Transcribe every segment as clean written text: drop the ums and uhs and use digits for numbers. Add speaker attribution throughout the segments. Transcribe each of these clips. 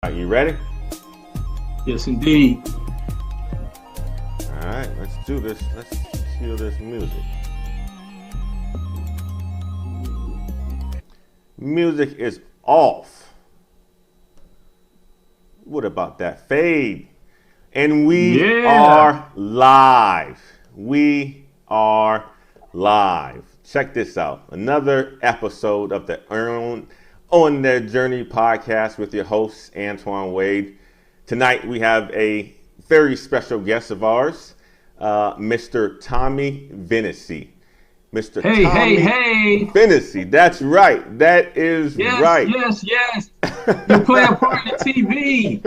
Speaker 1: Are you ready?
Speaker 2: Yes, indeed.
Speaker 1: All right, let's do this. Let's feel this music. Music is off. What about that fade? And we
Speaker 2: Yeah.
Speaker 1: are live. We are live. Check this out. Another episode of the On Their Journey podcast with your host, Antoine Wade. Tonight we have a very special guest of ours, Mr. Thomie Venisee. Mr. Thomie
Speaker 2: Hey.
Speaker 1: Venisee. That's right. That is
Speaker 2: Yes,
Speaker 1: right.
Speaker 2: yes, yes. You play a part in the TV.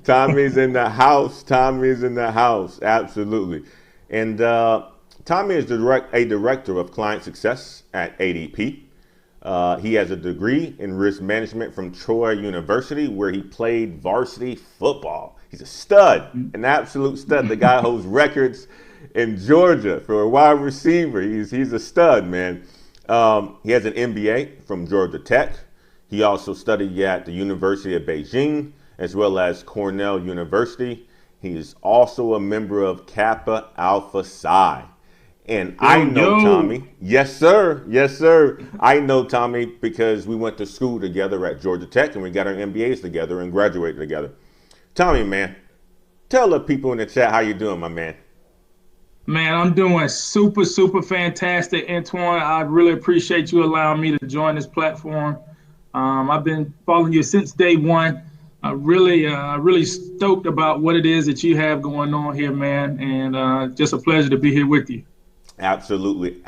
Speaker 1: Tommy's in the house. Tommy's in the house. Absolutely. And Thomie is a director of client success at ADP. He has a degree in risk management from Troy University, where he played varsity football. He's a stud, an absolute stud. The guy holds records in Georgia for a wide receiver. He's a stud, man. He has an MBA from Georgia Tech. He also studied at the University of Beijing, as well as Cornell University. He is also a member of Kappa Alpha Psi. And I know Thomie. Yes, sir. Yes, sir. I know Thomie because we went to school together at Georgia Tech and we got our MBAs together and graduated together. Thomie, man, tell the people in the chat how you doing, my man.
Speaker 2: Man, I'm doing super fantastic, Antoine. I really appreciate you allowing me to join this platform. I've been following you since day one. Really stoked about what it is that you have going on here, man. And just a pleasure to be here with you.
Speaker 1: Absolutely,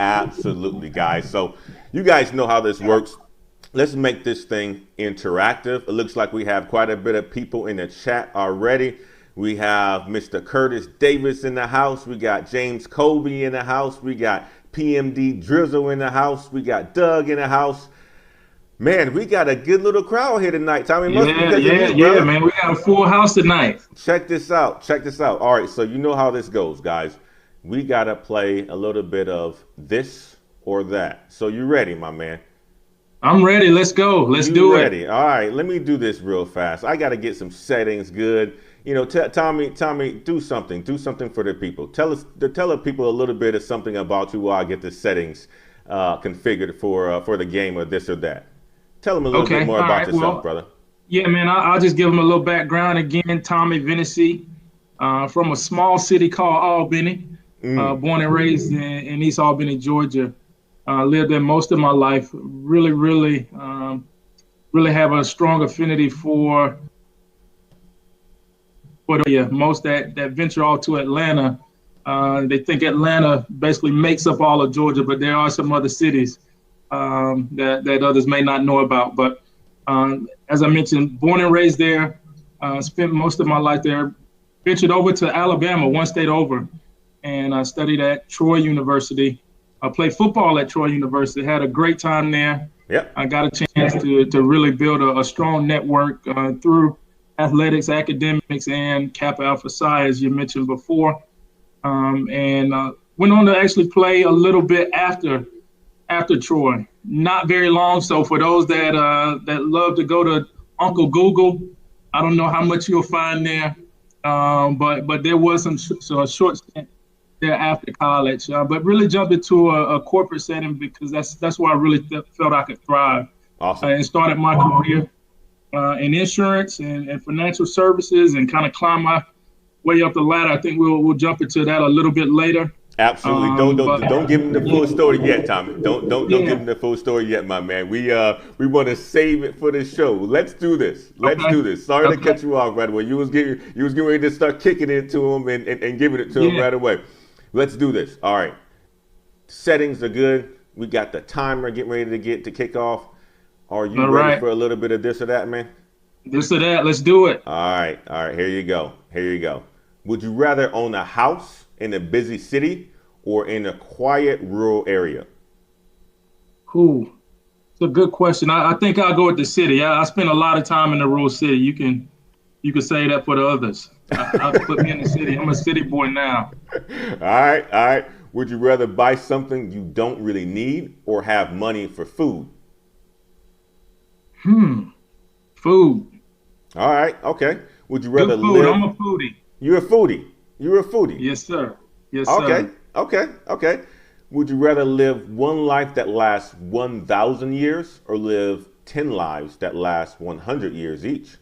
Speaker 1: guys. So you guys know how this works. Let's make this thing interactive. It looks like we have quite a bit of people in the chat already. We have Mr. Curtis Davis in the house. We got James Colby in the house. We got PMD Drizzle in the house. We got Doug in the house. Man, we got a good little crowd here tonight. Thomie,
Speaker 2: Yeah, man. We got a full house tonight.
Speaker 1: Check this out. All right, so you know how this goes, guys. We got to play a little bit of this or that. So you ready, my man?
Speaker 2: I'm ready. Let's go. Let's do it.
Speaker 1: All right, let me do this real fast. I got to get some settings good. You know, Thomie, do something. Do something for the people. Tell the people a little bit of something about you while I get the settings configured for the game or this or that. Tell them a little bit more about yourself, brother.
Speaker 2: Yeah, man, I'll just give them a little background. Again, Thomie Venisee, from a small city called Albany, born and raised in East Albany, Georgia. Lived there most of my life. Really have a strong affinity for most that venture off to Atlanta. They think Atlanta basically makes up all of Georgia, but there are some other cities that others may not know about. But as I mentioned, born and raised there, spent most of my life there, ventured over to Alabama, one state over, and I studied at Troy University. I played football at Troy University, had a great time there.
Speaker 1: Yep.
Speaker 2: I got a chance to really build a strong network through athletics, academics, and Kappa Alpha Psi, as you mentioned before. And went on to actually play a little bit after Troy. Not very long. So for those that love to go to Uncle Google, I don't know how much you'll find there, but there was a short stint there after college. But really jumped into a corporate setting because that's where I really felt I could thrive.
Speaker 1: Awesome.
Speaker 2: And started my career in insurance and financial services, and kind of climb my way up the ladder. I think we'll jump into that a little bit later.
Speaker 1: Absolutely. Don't give him the full story yet, Thomie. Don't give him the full story yet, my man. We want to save it for the show. Let's do this. Do this. Sorry to cut you off right away. You was getting ready to start kicking it to him and giving it to him right away. Let's do this. All right. Settings are good. We got the timer getting ready to kick off. Are you ready for a little bit of this or that, man?
Speaker 2: This or that. Let's do it.
Speaker 1: All right. Here you go. Would you rather own a house in a busy city or in a quiet rural area?
Speaker 2: It's a good question. I think I'll go with the city. I spent a lot of time in the rural city. You can say that for the others. I'll put me in the city. I'm a city boy now.
Speaker 1: All right. Would you rather buy something you don't really need or have money for food?
Speaker 2: Food.
Speaker 1: All right. Okay. Would you rather
Speaker 2: Good food.
Speaker 1: live?
Speaker 2: I'm a foodie.
Speaker 1: You're a foodie. You're a foodie.
Speaker 2: Yes, sir. Yes,
Speaker 1: Okay.
Speaker 2: sir.
Speaker 1: Okay. Okay. Would you rather live one life that lasts 1,000 years or live 10 lives that last 100 years each?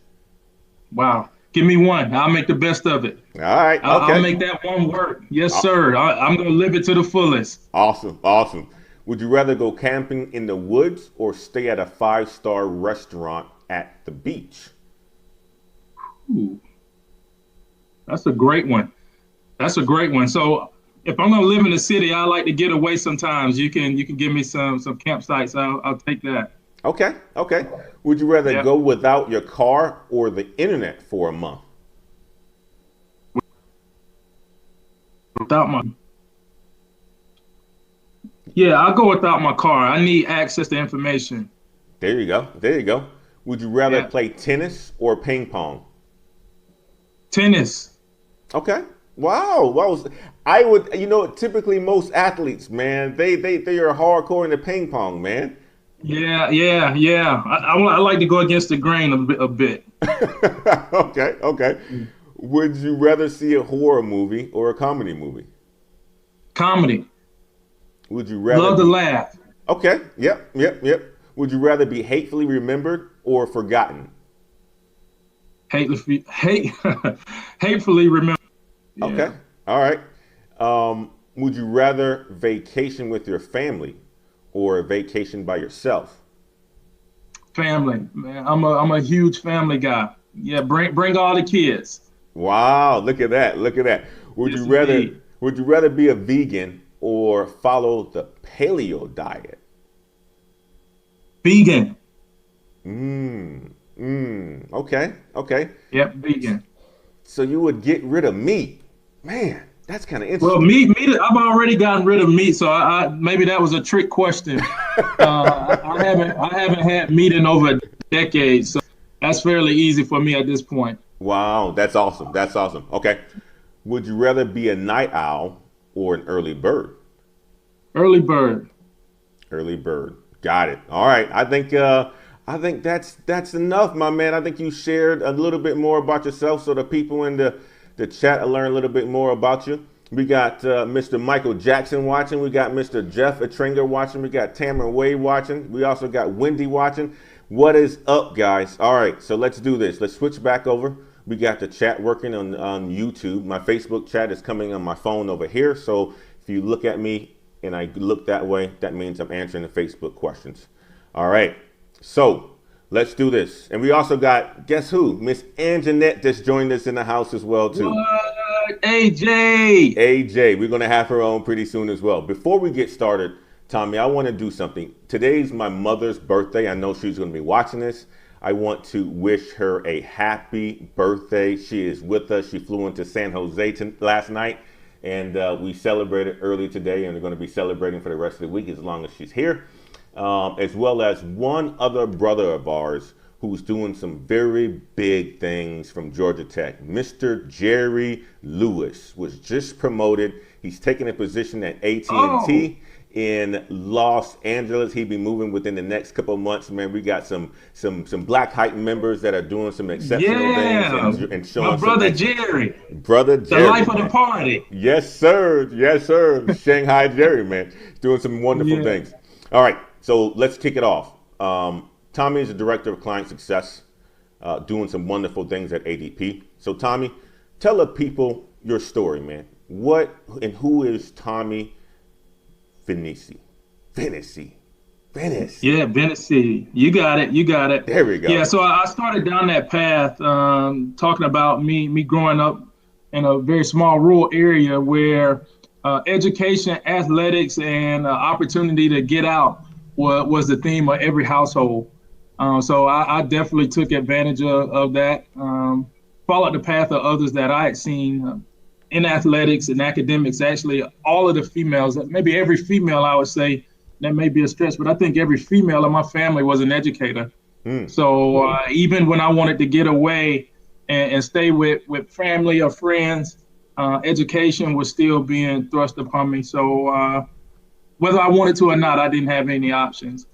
Speaker 2: Wow. Give me one. I'll make the best of it.
Speaker 1: All right.
Speaker 2: I'll
Speaker 1: Okay.
Speaker 2: make that one work. Yes,
Speaker 1: Aw-
Speaker 2: sir. I'm going to live it to the fullest.
Speaker 1: Awesome. Awesome. Would you rather go camping in the woods or stay at a five-star restaurant at the beach?
Speaker 2: Ooh, that's a great one. That's a great one. So if I'm going to live in the city, I like to get away sometimes. You can give me some campsites. I'll take that.
Speaker 1: Okay. Okay. Would you rather
Speaker 2: Yeah.
Speaker 1: go without your car or the internet for a month?
Speaker 2: Without my Yeah, I'll go without my car. I need access to information.
Speaker 1: There you go. There you go. Would you rather
Speaker 2: Yeah.
Speaker 1: play tennis or ping pong?
Speaker 2: Tennis.
Speaker 1: Okay. Wow. Wow. I would, typically most athletes, man, they are hardcore into ping pong, man.
Speaker 2: Yeah, yeah, yeah. I like to go against the grain a bit.
Speaker 1: Okay. Okay. Would you rather see a horror movie or a comedy movie?
Speaker 2: Comedy.
Speaker 1: Would you rather
Speaker 2: Love to
Speaker 1: be
Speaker 2: laugh.
Speaker 1: Okay. Yep. Yep. Yep. Would you rather be hatefully remembered or forgotten?
Speaker 2: Hate, hatefully remember.
Speaker 1: Okay.
Speaker 2: Yeah.
Speaker 1: All right. Would you rather vacation with your family or vacation by yourself?
Speaker 2: Family, man. I'm a huge family guy. Yeah, bring all the kids.
Speaker 1: Wow, look at that. Look at that. Would you
Speaker 2: Yes,
Speaker 1: rather
Speaker 2: indeed.
Speaker 1: would you rather be a vegan or follow the paleo diet?
Speaker 2: Vegan.
Speaker 1: Okay. Okay.
Speaker 2: Yep, vegan.
Speaker 1: So you would get rid of meat. Man, that's kind of
Speaker 2: Well,
Speaker 1: interesting.
Speaker 2: meat. I've already gotten rid of meat, so I maybe that was a trick question. I haven't had meat in over a decade, so that's fairly easy for me at this point.
Speaker 1: Wow, that's awesome. That's awesome. Okay. Would you rather be a night owl or an early bird?
Speaker 2: Early bird.
Speaker 1: Early bird. Got it. All right. I think that's enough, my man. I think you shared a little bit more about yourself so the people in the chat will learn a little bit more about you. We got Mr. Michael Jackson watching. We got Mr. Jeff Etringer watching. We got Tamara Wade watching. We also got Wendy watching. What is up, guys? All right, so let's do this. Let's switch back over. We got the chat working on YouTube. My Facebook chat is coming on my phone over here. So if you look at me and I look that way, that means I'm answering the Facebook questions. All right. So let's do this. And we also got, guess who? Miss Anjanette just joined us in the house as well, too.
Speaker 2: What? AJ.
Speaker 1: AJ, we're going to have her on pretty soon as well. Before we get started, Thomie, I want to do something. Today's my mother's birthday. I know she's going to be watching this. I want to wish her a happy birthday. She is with us. She flew into San Jose last night, and we celebrated early today, and we're going to be celebrating for the rest of the week as long as she's here. As well as one other brother of ours who's doing some very big things from Georgia Tech. Mr. Jerry Lewis was just promoted. He's taking a position at AT&T
Speaker 2: Oh,
Speaker 1: in Los Angeles. He'll be moving within the next couple of months. Man, we got some Black Hype members that are doing some exceptional
Speaker 2: yeah.
Speaker 1: things and
Speaker 2: My
Speaker 1: showing some
Speaker 2: brother Jerry,
Speaker 1: brother
Speaker 2: the
Speaker 1: Jerry,
Speaker 2: life of the
Speaker 1: man.
Speaker 2: party.
Speaker 1: Yes, sir. Yes, sir. Shanghai Jerry, man, doing some wonderful
Speaker 2: Yeah.
Speaker 1: things. All right, so let's kick it off. Thomie is the director of client success, doing some wonderful things at ADP. So, Thomie, tell the people your story, man. What and who is Thomie Venisee? Venisee. Venisee.
Speaker 2: Yeah, Venisee. You got it. You got it.
Speaker 1: There we go.
Speaker 2: Yeah, so I started down that path, talking about me growing up in a very small rural area where education, athletics, and opportunity to get out was the theme of every household. So I definitely took advantage of that. Followed the path of others that I had seen in athletics and academics. Actually, all of the females, maybe every female, I would say, that may be a stretch, but I think every female in my family was an educator. So even when I wanted to get away and stay with family or friends, education was still being thrust upon me. So whether I wanted to or not, I didn't have any options.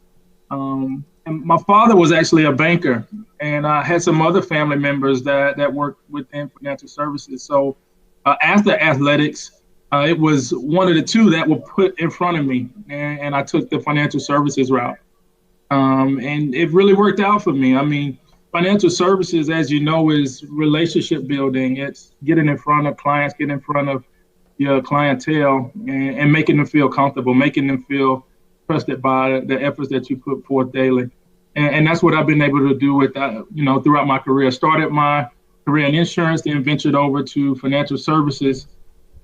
Speaker 2: And my father was actually a banker, and I had some other family members that worked within financial services. So after athletics, it was one of the two that were put in front of me, and I took the financial services route. And it really worked out for me. I mean, financial services, as you know, is relationship building. It's getting in front of clients, getting in front of your clientele, and making them feel comfortable, making them feel trusted by the efforts that you put forth daily. And that's what I've been able to do with that, throughout my career. Started my career in insurance, then ventured over to financial services.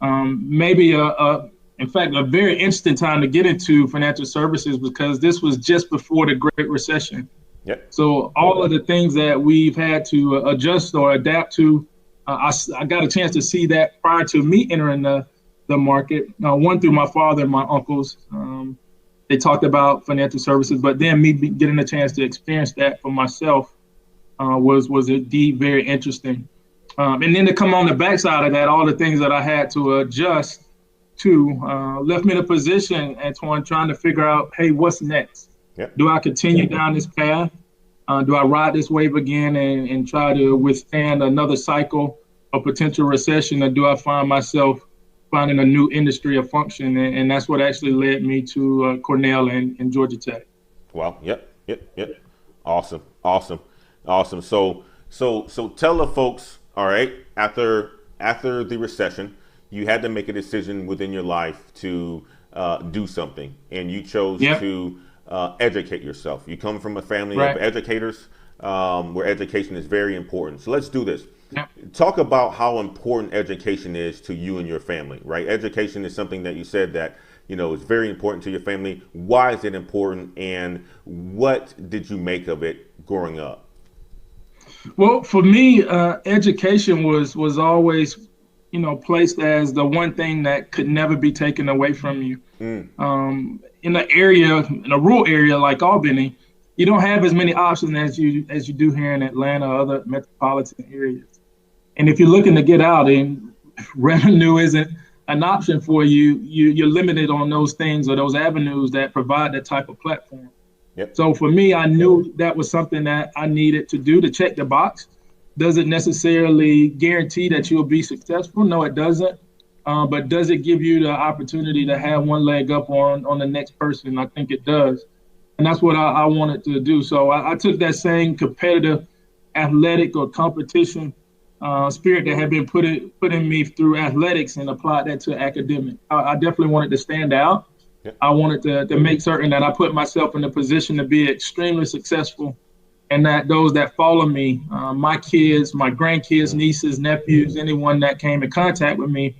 Speaker 2: In fact, a very interesting time to get into financial services because this was just before the Great Recession.
Speaker 1: Yep.
Speaker 2: So all of the things that we've had to adjust or adapt to, I got a chance to see that prior to me entering the market. One, through my father and my uncles. They talked about financial services, but then me getting a chance to experience that for myself was indeed very interesting. And then to come on the backside of that, all the things that I had to adjust to left me in a position, Antoine, trying to figure out, hey, what's next?
Speaker 1: Yep.
Speaker 2: Do I continue down this path? Do I ride this wave again and try to withstand another cycle of potential recession, or do I find myself finding a new industry or function? And that's what actually led me to Cornell and Georgia Tech.
Speaker 1: Wow. Yep. Awesome. So tell the folks, all right, after the recession, you had to make a decision within your life to do something, and you chose to educate yourself. You come from a family of educators, where education is very important. So let's do this.
Speaker 2: Yep.
Speaker 1: Talk about how important education is to you and your family, right? Education is something that you said that, is very important to your family. Why is it important, and what did you make of it growing up?
Speaker 2: Well, for me, education was always placed as the one thing that could never be taken away from you. In a rural area like Albany, you don't have as many options as you do here in Atlanta or other metropolitan areas. And if you're looking to get out and revenue isn't an option for you, you're limited on those things or those avenues that provide that type of platform.
Speaker 1: Yep.
Speaker 2: So for me, I knew that was something that I needed to do to check the box. Does it necessarily guarantee that you'll be successful? No, it doesn't. But does it give you the opportunity to have one leg up on the next person? I think it does. And that's what I wanted to do. So I took that same competitive athletic or competition spirit that had been put in me through athletics and applied that to academic. I definitely wanted to stand out.
Speaker 1: Yep.
Speaker 2: I wanted to make certain that I put myself in a position to be extremely successful, and that those that follow me, my kids, my grandkids, nieces, nephews, anyone that came in contact with me,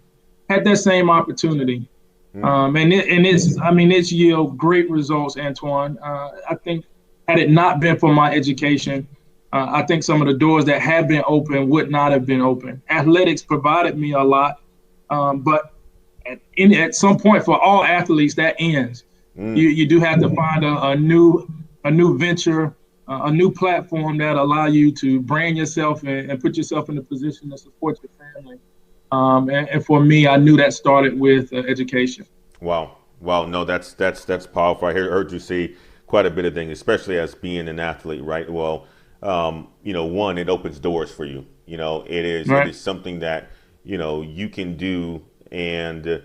Speaker 2: had that same opportunity. It's yield great results, Antoine. I think had it not been for my education, I think some of the doors that have been open would not have been open. Athletics provided me a lot, but at some point for all athletes that ends. You do have to find a new venture, a new platform that allow you to brand yourself and put yourself in a position to support your family. And for me, I knew that started with education.
Speaker 1: Wow. No, that's powerful. I heard you say quite a bit of things, especially as being an athlete, right? Well, one, it opens doors for you. It is something that, you can do, and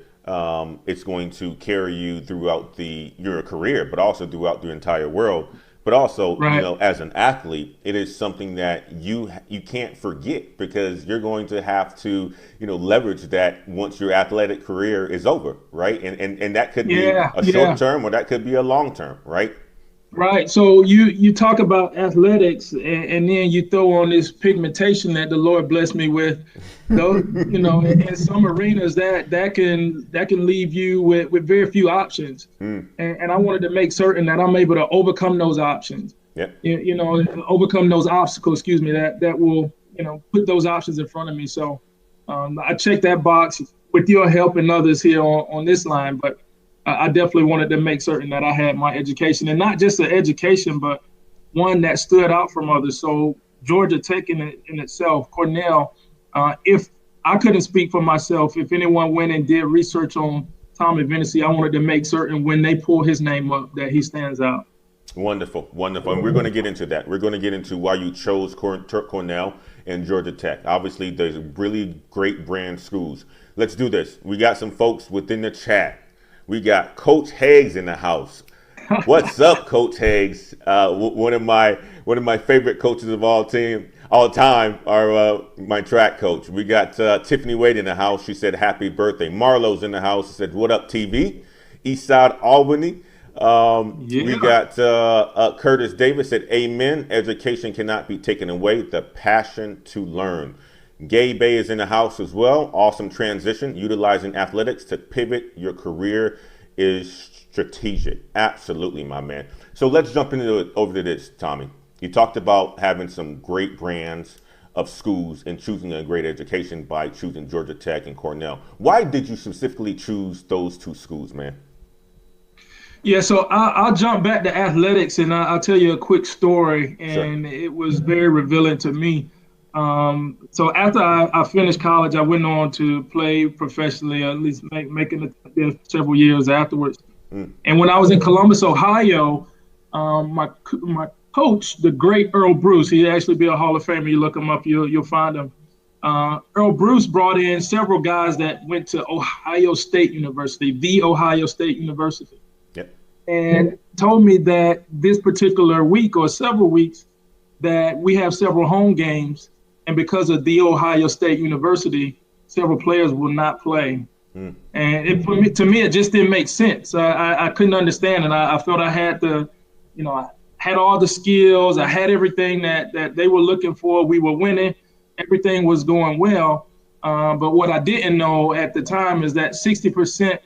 Speaker 1: it's going to carry you throughout your career, but also throughout the entire world. But also, as an athlete, it is something that you can't forget, because you're going to have to, leverage that once your athletic career is over, right? And that could be a short term, or that could be a long term, right?
Speaker 2: Right. So you talk about athletics, and then you throw on this pigmentation that the Lord blessed me with. Though, in some arenas that can leave you with very few options. And I wanted to make certain that I'm able to overcome those options.
Speaker 1: Yep.
Speaker 2: Overcome those obstacles, that will, put those options in front of me. So I checked that box with your help and others here on this line, but I definitely wanted to make certain that I had my education, and not just an education, but one that stood out from others. So Georgia Tech in itself, Cornell, if I couldn't speak for myself, if anyone went and did research on Thomie Venisee, I wanted to make certain when they pull his name up that he stands out.
Speaker 1: Wonderful, wonderful. And we're going to get into that. We're going to get into why you chose Cornell and Georgia Tech. Obviously, there's really great brand schools. Let's do this. We got some folks within the chat. We got Coach Hags in the house. What's up, Coach Hags? One of my favorite coaches of all time are my track coach. We got Tiffany Wade in the house. She said happy birthday. Marlo's in the house. She said what up, TV? Eastside Albany. We got Curtis Davis said amen. Education cannot be taken away. The passion to learn. Gay Bay is in the house as well. Awesome transition. Utilizing athletics to pivot your career is strategic. Absolutely, my man. So let's jump over to this, Thomie. You talked about having some great brands of schools and choosing a great education by choosing Georgia Tech and Cornell. Why did you specifically choose those two schools, man?
Speaker 2: Yeah, so I'll jump back to athletics and I'll tell you a quick story, and sure. It was very revealing to me. So after I finished college, I went on to play professionally, at least making it several years afterwards. And when I was in Columbus, Ohio, my coach, the great Earl Bruce, he'd actually be a Hall of Famer. You look him up, you'll find him. Earl Bruce brought in several guys that went to Ohio State University, the Ohio State University. And told me that this particular week or several weeks that we have several home games, and because of the Ohio State University, several players will not play. And to me, it just didn't make sense. I couldn't understand, and I felt I had I had all the skills, I had everything that they were looking for. We were winning, everything was going well. But what I didn't know at the time is that 60%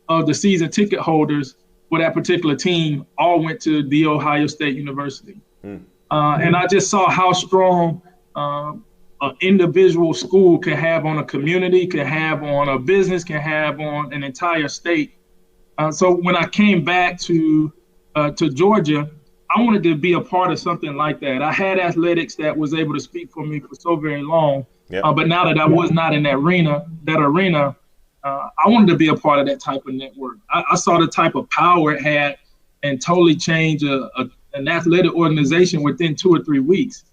Speaker 2: of the season ticket holders for that particular team all went to the Ohio State University. And I just saw how strong an individual school can have on a community, can have on a business, can have on an entire state. So when I came back to Georgia, I wanted to be a part of something like that. I had athletics that was able to speak for me for so very long. But now that I was not in that arena, I wanted to be a part of that type of network. I saw the type of power it had and totally change an athletic organization within 2 or 3 weeks.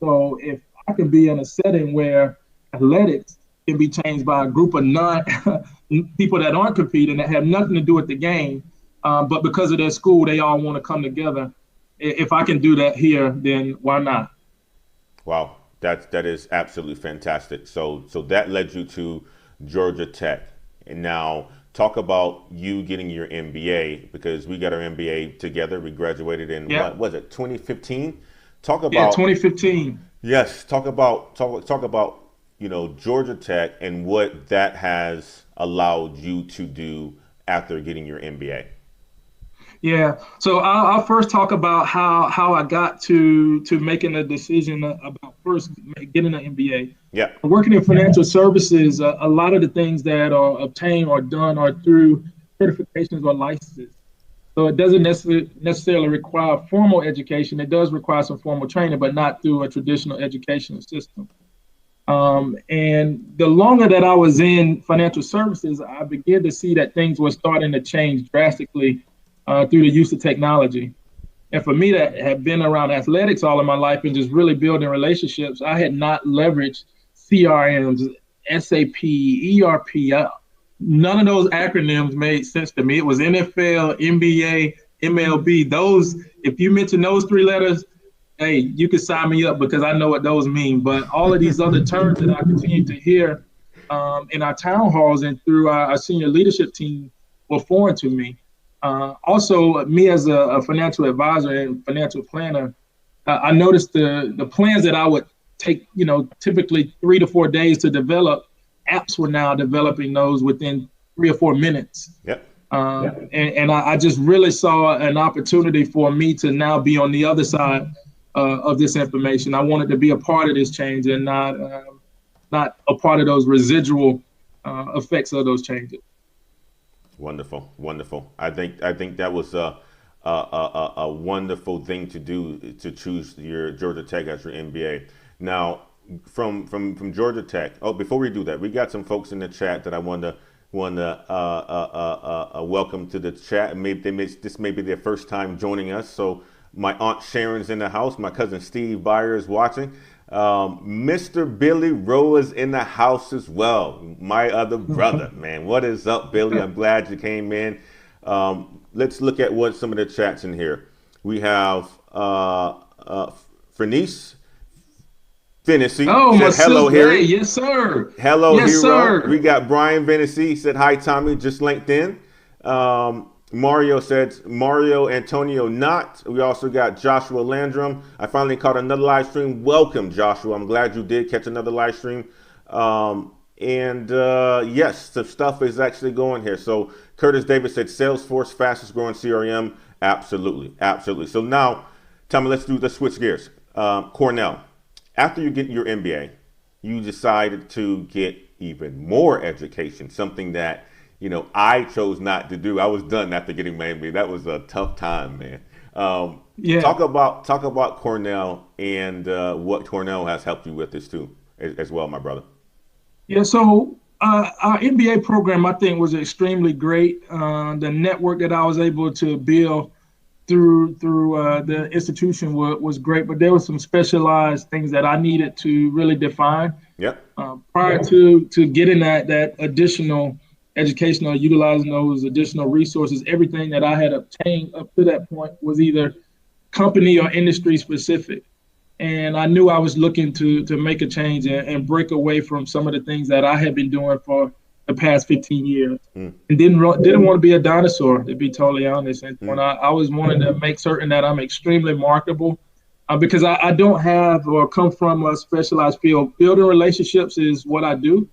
Speaker 2: So if I can be in a setting where athletics can be changed by a group of people that aren't competing, that have nothing to do with the game, but because of their school, they all want to come together. If I can do that here, then why not?
Speaker 1: Wow, that is absolutely fantastic. So that led you to Georgia Tech. And now talk about you getting your MBA, because we got our MBA together. We graduated in what was it, 2015? Talk about
Speaker 2: 2015.
Speaker 1: Yes, talk about Georgia Tech and what that has allowed you to do after getting your MBA.
Speaker 2: Yeah, so I'll first talk about how I got to making a decision about first getting an MBA.
Speaker 1: Yeah.
Speaker 2: Working in financial services, a lot of the things that are obtained or done are through certifications or licenses. So it doesn't necessarily require formal education. It does require some formal training, but not through a traditional educational system. And the longer that I was in financial services, I began to see that things were starting to change drastically through the use of technology. And for me that had been around athletics all of my life and just really building relationships, I had not leveraged CRMs, SAP, ERP. None of those acronyms made sense to me. It was NFL, NBA, MLB. Those, if you mention those 3 letters, hey, you can sign me up because I know what those mean. But all of these other terms that I continue to hear in our town halls and through our senior leadership team were foreign to me. Also, me as a financial advisor and financial planner, I noticed the plans that I would take, typically 3 to 4 days to develop, apps were now developing those within 3 or 4 minutes. And I just really saw an opportunity for me to now be on the other side of this information. I wanted to be a part of this change and not a part of those residual effects of those changes.
Speaker 1: Wonderful, wonderful. I think that was a wonderful thing to do, to choose your Georgia Tech as your MBA. Now, from Georgia Tech. Oh, before we do that, we got some folks in the chat that I want to welcome to the chat. Maybe this may be their first time joining us. So My aunt Sharon's in the house. My cousin Steve Byer is watching. Mr. Billy Rowe is in the house as well. My other brother, man. What is up, Billy? I'm glad you came in. Let's look at what some of the chats in here. We have Vernice Venisee
Speaker 2: Oh, my
Speaker 1: said hello,
Speaker 2: sister. Hey,
Speaker 1: Harry.
Speaker 2: yes, sir.
Speaker 1: Hello,
Speaker 2: Yes,
Speaker 1: hero.
Speaker 2: sir.
Speaker 1: We got Brian Venisee said hi, Tommy. Just linked in. Mario said Mario Antonio Knott. We also got Joshua Landrum. I finally caught another live stream. Welcome, Joshua. I'm glad you did catch another live stream. Yes, the stuff is actually going here. So Curtis Davis said Salesforce fastest growing CRM. Absolutely, absolutely. So now, Tommy, let's switch gears. Cornell. After you get your MBA, you decided to get even more education, something that I chose not to do. I was done after getting my MBA. That was a tough time, man.
Speaker 2: Yeah.
Speaker 1: Talk about Cornell and what Cornell has helped you with this too, as well, my brother.
Speaker 2: Yeah. So our MBA program, I think, was extremely great. The network that I was able to build through the institution was great, but there were some specialized things that I needed to really define.
Speaker 1: Yep.
Speaker 2: Prior to getting that additional education or utilizing those additional resources, everything that I had obtained up to that point was either company or industry specific. And I knew I was looking to make a change and break away from some of the things that I had been doing for the past 15 years. And didn't want to be a dinosaur, to be totally honest. And when I was wanting to make certain that I'm extremely marketable, because I don't have or come from a specialized field. Building relationships is what I do,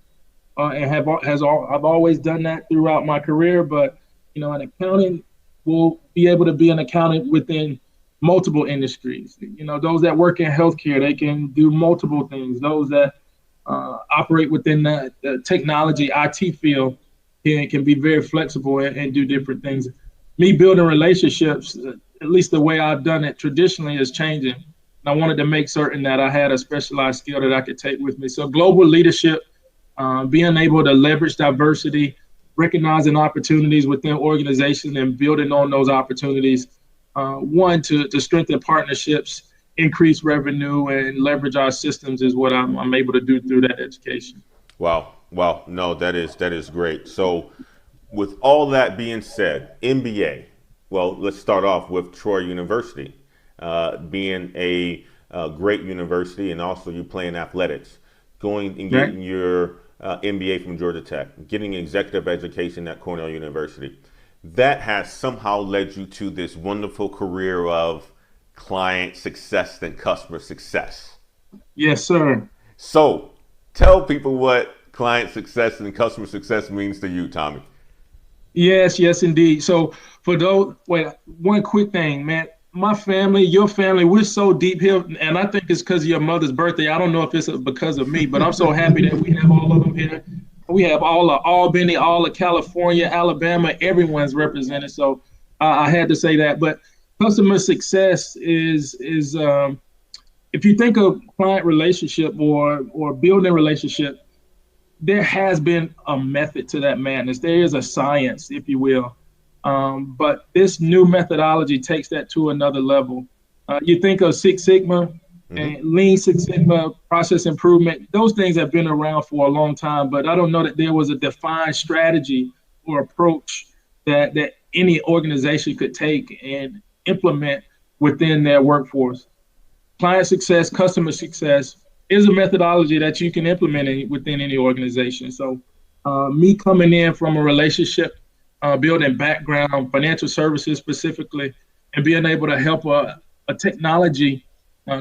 Speaker 2: and I've always done that throughout my career. But an accountant will be able to be an accountant within multiple industries. Those that work in healthcare, they can do multiple things. Those that operate within the technology IT field can be very flexible and do different things. Me building relationships, at least the way I've done it traditionally, is changing. And I wanted to make certain that I had a specialized skill that I could take with me. So global leadership, being able to leverage diversity, recognizing opportunities within organizations and building on those opportunities. One, to strengthen partnerships, increase revenue, and leverage our systems is what I'm able to do through that education.
Speaker 1: Wow. No, that is great. So with all that being said, MBA, well, let's start off with Troy University, being a great university, and also you playing athletics, going and getting your MBA from Georgia Tech, getting executive education at Cornell University. That has somehow led you to this wonderful career of client success and customer success.
Speaker 2: Yes, sir.
Speaker 1: So tell people what client success and customer success means to you, Tommy.
Speaker 2: Yes, indeed. So for those, one quick thing, man. My family, your family, we're so deep here, and I think it's because of your mother's birthday. I don't know if it's because of me, but I'm so happy that we have all of them here. We have all of Albany, all of California, Alabama, everyone's represented. So I had to say that. But customer success is if you think of client relationship or building relationship, there has been a method to that madness. There is a science, if you will. But this new methodology takes that to another level. You think of Six Sigma and Lean Six Sigma, process improvement. Those things have been around for a long time, but I don't know that there was a defined strategy or approach that any organization could take and implement within their workforce. Client success, customer success is a methodology that you can implement within any organization. So me coming in from a relationship building background, financial services specifically, and being able to help a technology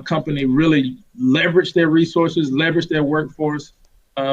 Speaker 2: company really leverage their resources, leverage their workforce,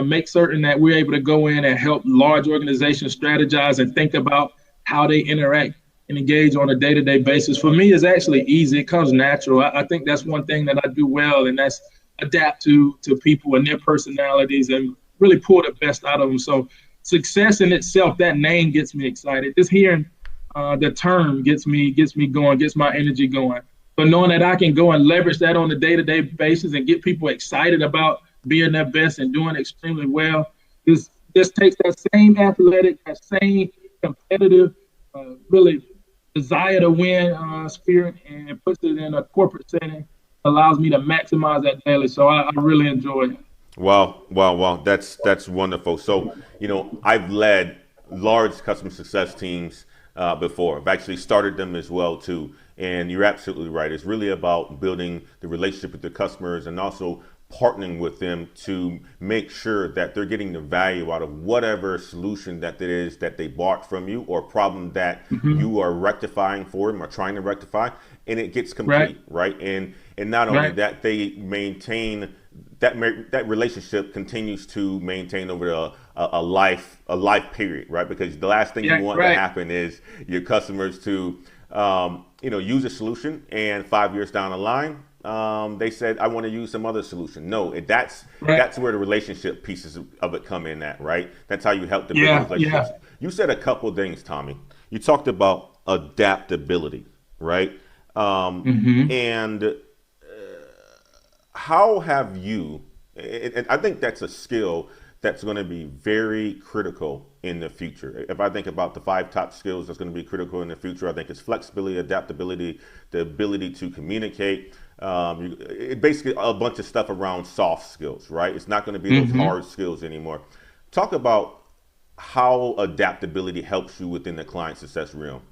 Speaker 2: make certain that we're able to go in and help large organizations strategize and think about how they interact and engage on a day-to-day basis. For me, it's actually easy. It comes natural. I think that's one thing that I do well, and that's adapt to people and their personalities and really pull the best out of them. So success in itself, that name gets me excited. Just hearing the term gets me going, gets my energy going. But knowing that I can go and leverage that on a day-to-day basis and get people excited about being their best and doing extremely well, this takes that same athletic, that same competitive, really desire to win spirit and puts it in a corporate setting, allows me to maximize that daily. So I really enjoy it.
Speaker 1: Wow. That's wonderful. So, I've led large customer success teams before. I've actually started them as well too. And you're absolutely right. It's really about building the relationship with the customers and also partnering with them to make sure that they're getting the value out of whatever solution that it is that they bought from you or problem that
Speaker 2: Mm-hmm.
Speaker 1: you are rectifying for them or trying to rectify, and it gets
Speaker 2: Right,
Speaker 1: complete, right? And not only
Speaker 2: right.
Speaker 1: that, they maintain that relationship continues to maintain over a life period, right? Because the last thing you
Speaker 2: Yeah,
Speaker 1: want to
Speaker 2: right.
Speaker 1: happen is your customers to use a solution, and 5 years down the line, they said, I want to use some other solution. No,
Speaker 2: Right.
Speaker 1: that's where the relationship pieces of it come in at, right? That's how you help to build those
Speaker 2: Yeah,
Speaker 1: relationships.
Speaker 2: yeah.
Speaker 1: You said a couple of things, Tommy. You talked about adaptability, right?
Speaker 2: Mm-hmm.
Speaker 1: And how have you, and I think that's a skill that's going to be very critical in the future. If I think about the five top skills that's going to be critical in the future, I think it's flexibility, adaptability, the ability to communicate. Basically a bunch of stuff around soft skills, right? It's not going to be those
Speaker 2: Mm-hmm.
Speaker 1: hard skills anymore. Talk about how adaptability helps you within the client success realm.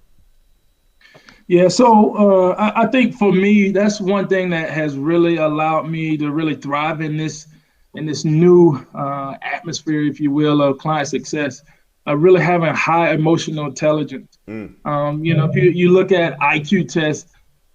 Speaker 2: Yeah, so I think for me, that's one thing that has really allowed me to really thrive in this new atmosphere, if you will, of client success. Really having high emotional intelligence.
Speaker 1: Mm,
Speaker 2: If you look at IQ tests,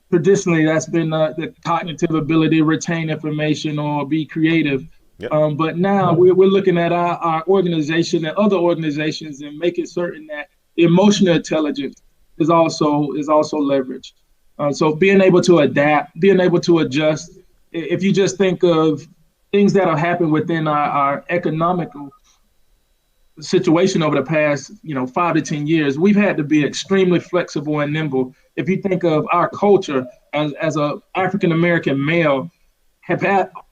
Speaker 2: traditionally that's been the cognitive ability to retain information or be creative.
Speaker 1: yep.
Speaker 2: But now we're looking at our organization and other organizations and making certain that emotional intelligence is also leveraged. So being able to adapt, being able to adjust. If you just think of things that have happened within our economical situation over the past 5 to 10 years, we've had to be extremely flexible and nimble. If you think of our culture as a African American male,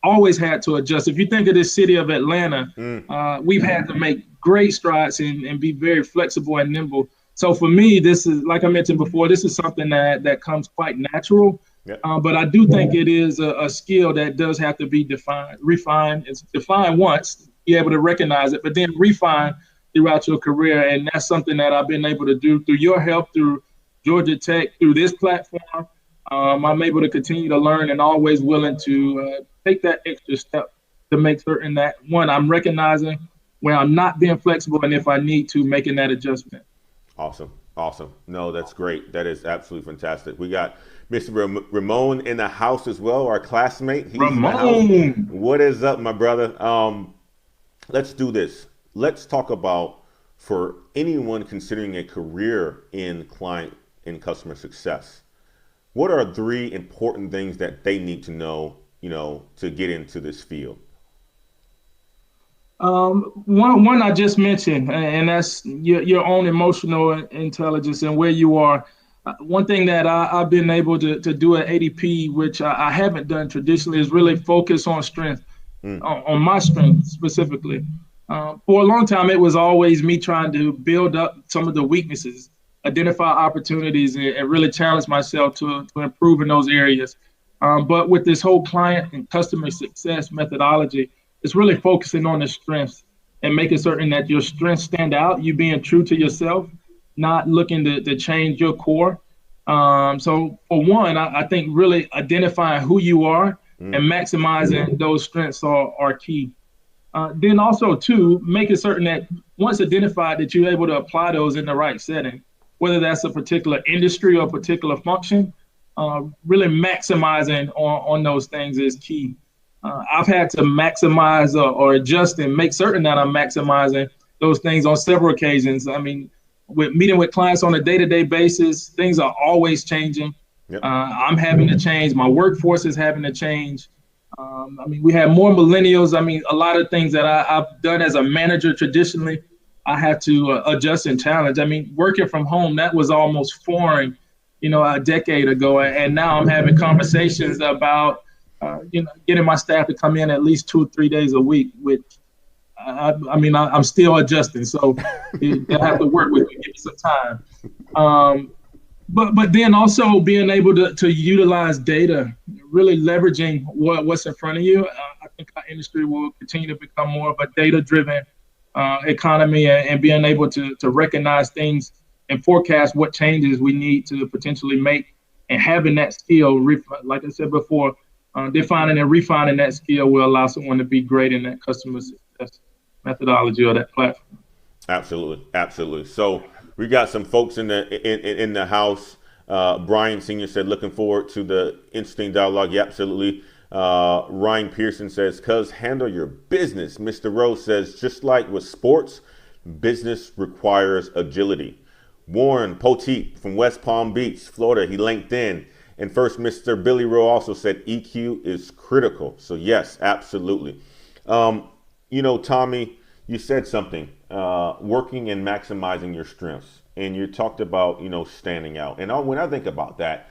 Speaker 2: always had to adjust. If you think of this city of Atlanta,
Speaker 1: Mm,
Speaker 2: we've had to make great strides and be very flexible and nimble. So for me, this is, like I mentioned before, this is something that comes quite natural.
Speaker 1: yep.
Speaker 2: But I do think it is a skill that does have to be defined, refined. It's defined once, be able to recognize it, but then refine throughout your career. And that's something that I've been able to do through your help, through Georgia Tech, through this platform. I'm able to continue to learn and always willing to take that extra step to make certain that, one, I'm recognizing where I'm not being flexible, and if I need to, making that adjustment.
Speaker 1: Awesome. No, that's great. That is absolutely fantastic. We got Mr. Ramon in the house as well, our classmate. He's in the house.
Speaker 2: Ramon.
Speaker 1: What is up, my brother? Let's do this. Let's talk about, for anyone considering a career in client and customer success, what are three important things that they need to know, to get into this field?
Speaker 2: One I just mentioned, and that's your own emotional intelligence and where you are. One thing that I've been able to do at ADP, which I haven't done traditionally, is really focus on strength,
Speaker 1: Mm,
Speaker 2: on my strength specifically. For a long time, it was always me trying to build up some of the weaknesses, identify opportunities, and really challenge myself to improve in those areas. But with this whole client and customer success methodology, it's really focusing on the strengths and making certain that your strengths stand out, you being true to yourself, not looking to change your core. So for one, I think really identifying who you are
Speaker 1: mm,
Speaker 2: and maximizing those strengths are key. Then also too, making certain that once identified that you're able to apply those in the right setting, whether that's a particular industry or a particular function, really maximizing on those things is key. I've had to maximize or adjust and make certain that I'm maximizing those things on several occasions. I mean, with meeting with clients on a day-to-day basis, things are always changing.
Speaker 1: yep.
Speaker 2: I'm having to change. My workforce is having to change. I mean, we have more millennials. I mean, a lot of things that I've done as a manager traditionally, I had to adjust and challenge. I mean, working from home, that was almost foreign, a decade ago. And now I'm having conversations about, getting my staff to come in at least 2 or 3 days a week, which I'm still adjusting. So you have to work with me, give me some time. but then also being able to utilize data, really leveraging what's in front of you. I think our industry will continue to become more of a data-driven economy, and being able to recognize things and forecast what changes we need to potentially make, and having that skill, like I said before, defining and refining that skill will allow someone to be great in that customer success methodology or that platform.
Speaker 1: Absolutely, absolutely. So we got some folks in the house. Brian Senior said, looking forward to the interesting dialogue. Yeah, absolutely. Ryan Pearson says, cuz handle your business. Mr. Rose says, just like with sports, business requires agility. Warren Poteet from West Palm Beach, Florida, he linked in. And first, Mr. Billy Rowe also said EQ is critical. So yes, absolutely. Tommy, you said something, working and maximizing your strengths. And you talked about, standing out. And when I think about that,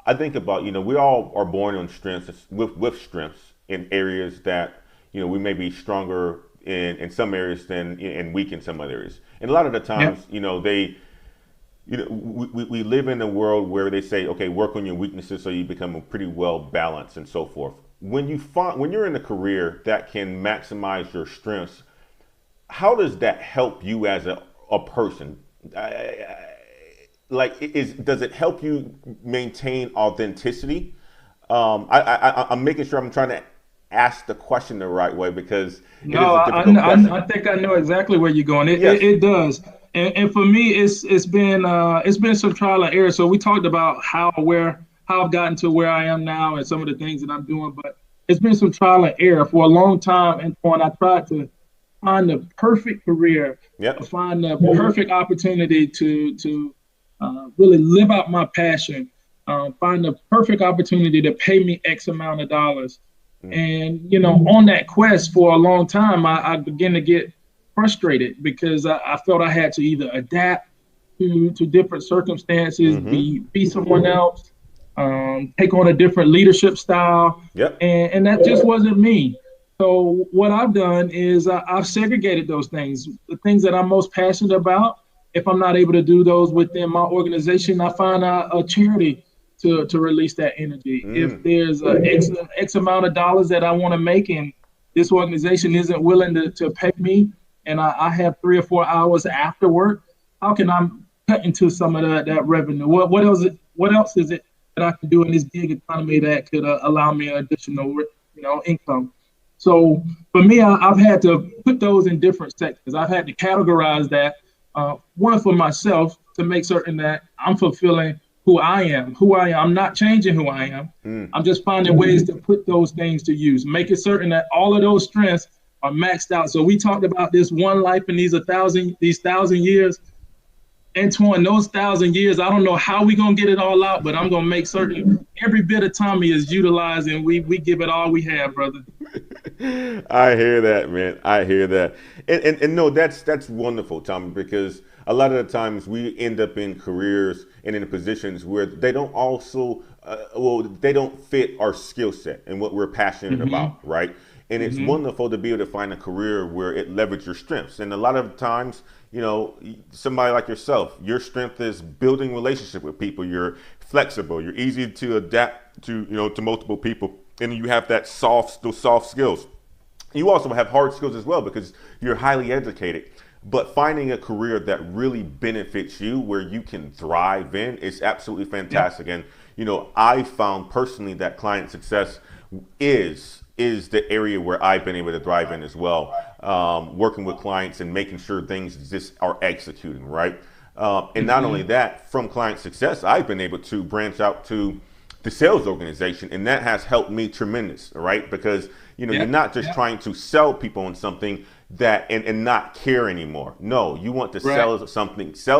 Speaker 1: I think about, we all are born on strengths with strengths in areas that, we may be stronger in some areas than and weak in some other areas. And a lot of the times, we live in a world where they say, okay, work on your weaknesses so you become pretty well balanced and so forth. When you're in a career that can maximize your strengths, how does that help you as a person? Does it help you maintain authenticity? I'm making sure I'm trying to ask the question the right way, because it is a difficult question.
Speaker 2: I think I know exactly where you're going. It does. And for me, it's been some trial and error. So we talked about how I've gotten to where I am now and some of the things that I'm doing, but it's been some trial and error for a long time. And when I tried to find the perfect career, find the perfect opportunity to really live out my passion, find the perfect opportunity to pay me X amount of dollars. And, on that quest for a long time, I began to get frustrated because I felt I had to either adapt to different circumstances, be someone else, take on a different leadership style. And that just wasn't me. So what I've done is I've segregated those things, the things that I'm most passionate about. If I'm not able to do those within my organization, I find a charity to release that energy. If there's X amount of dollars that I want to make and this organization isn't willing to pay me, and I have 3 or 4 hours after work, how can I cut into some of that revenue? What else is it that I can do in this gig economy that could allow me additional income? So for me, I've had to put those in different sectors. I've had to categorize that, one for myself, to make certain that I'm fulfilling who I am. I'm not changing who I am. I'm just finding ways to put those things to use, making certain that all of those strengths are maxed out. So we talked about this one life in these 1,000 years. Antoine, those 1,000 years, I don't know how we gonna get it all out, but I'm gonna make certain every bit of Thomie is utilized and we give it all we have, brother.
Speaker 1: I hear that, man. I hear that. And no, that's wonderful, Thomie, because a lot of the times we end up in careers and in positions where they don't they don't fit our skill set and what we're passionate about, right? And it's wonderful to be able to find a career where it leverages your strengths. And a lot of times, somebody like yourself, your strength is building relationship with people. You're flexible. You're easy to adapt to multiple people, and you have those soft skills. You also have hard skills as well because you're highly educated. But finding a career that really benefits you, where you can thrive in, is absolutely fantastic. And I found personally that client success is the area where I've been able to thrive in as well. Working with clients and making sure things just are executing, right? And not only that, from client success, I've been able to branch out to the sales organization, and that has helped me tremendous, right? Because you're not just trying to sell people on something that and not care anymore. No, you want to sell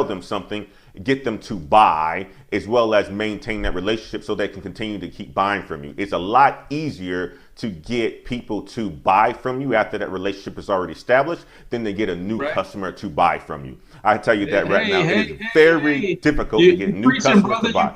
Speaker 1: them something, get them to buy, as well as maintain that relationship so they can continue to keep buying from you. It's a lot easier to get people to buy from you after that relationship is already established than to get a new customer to buy from you. I tell you that right now, it is very difficult to get new customers to buy.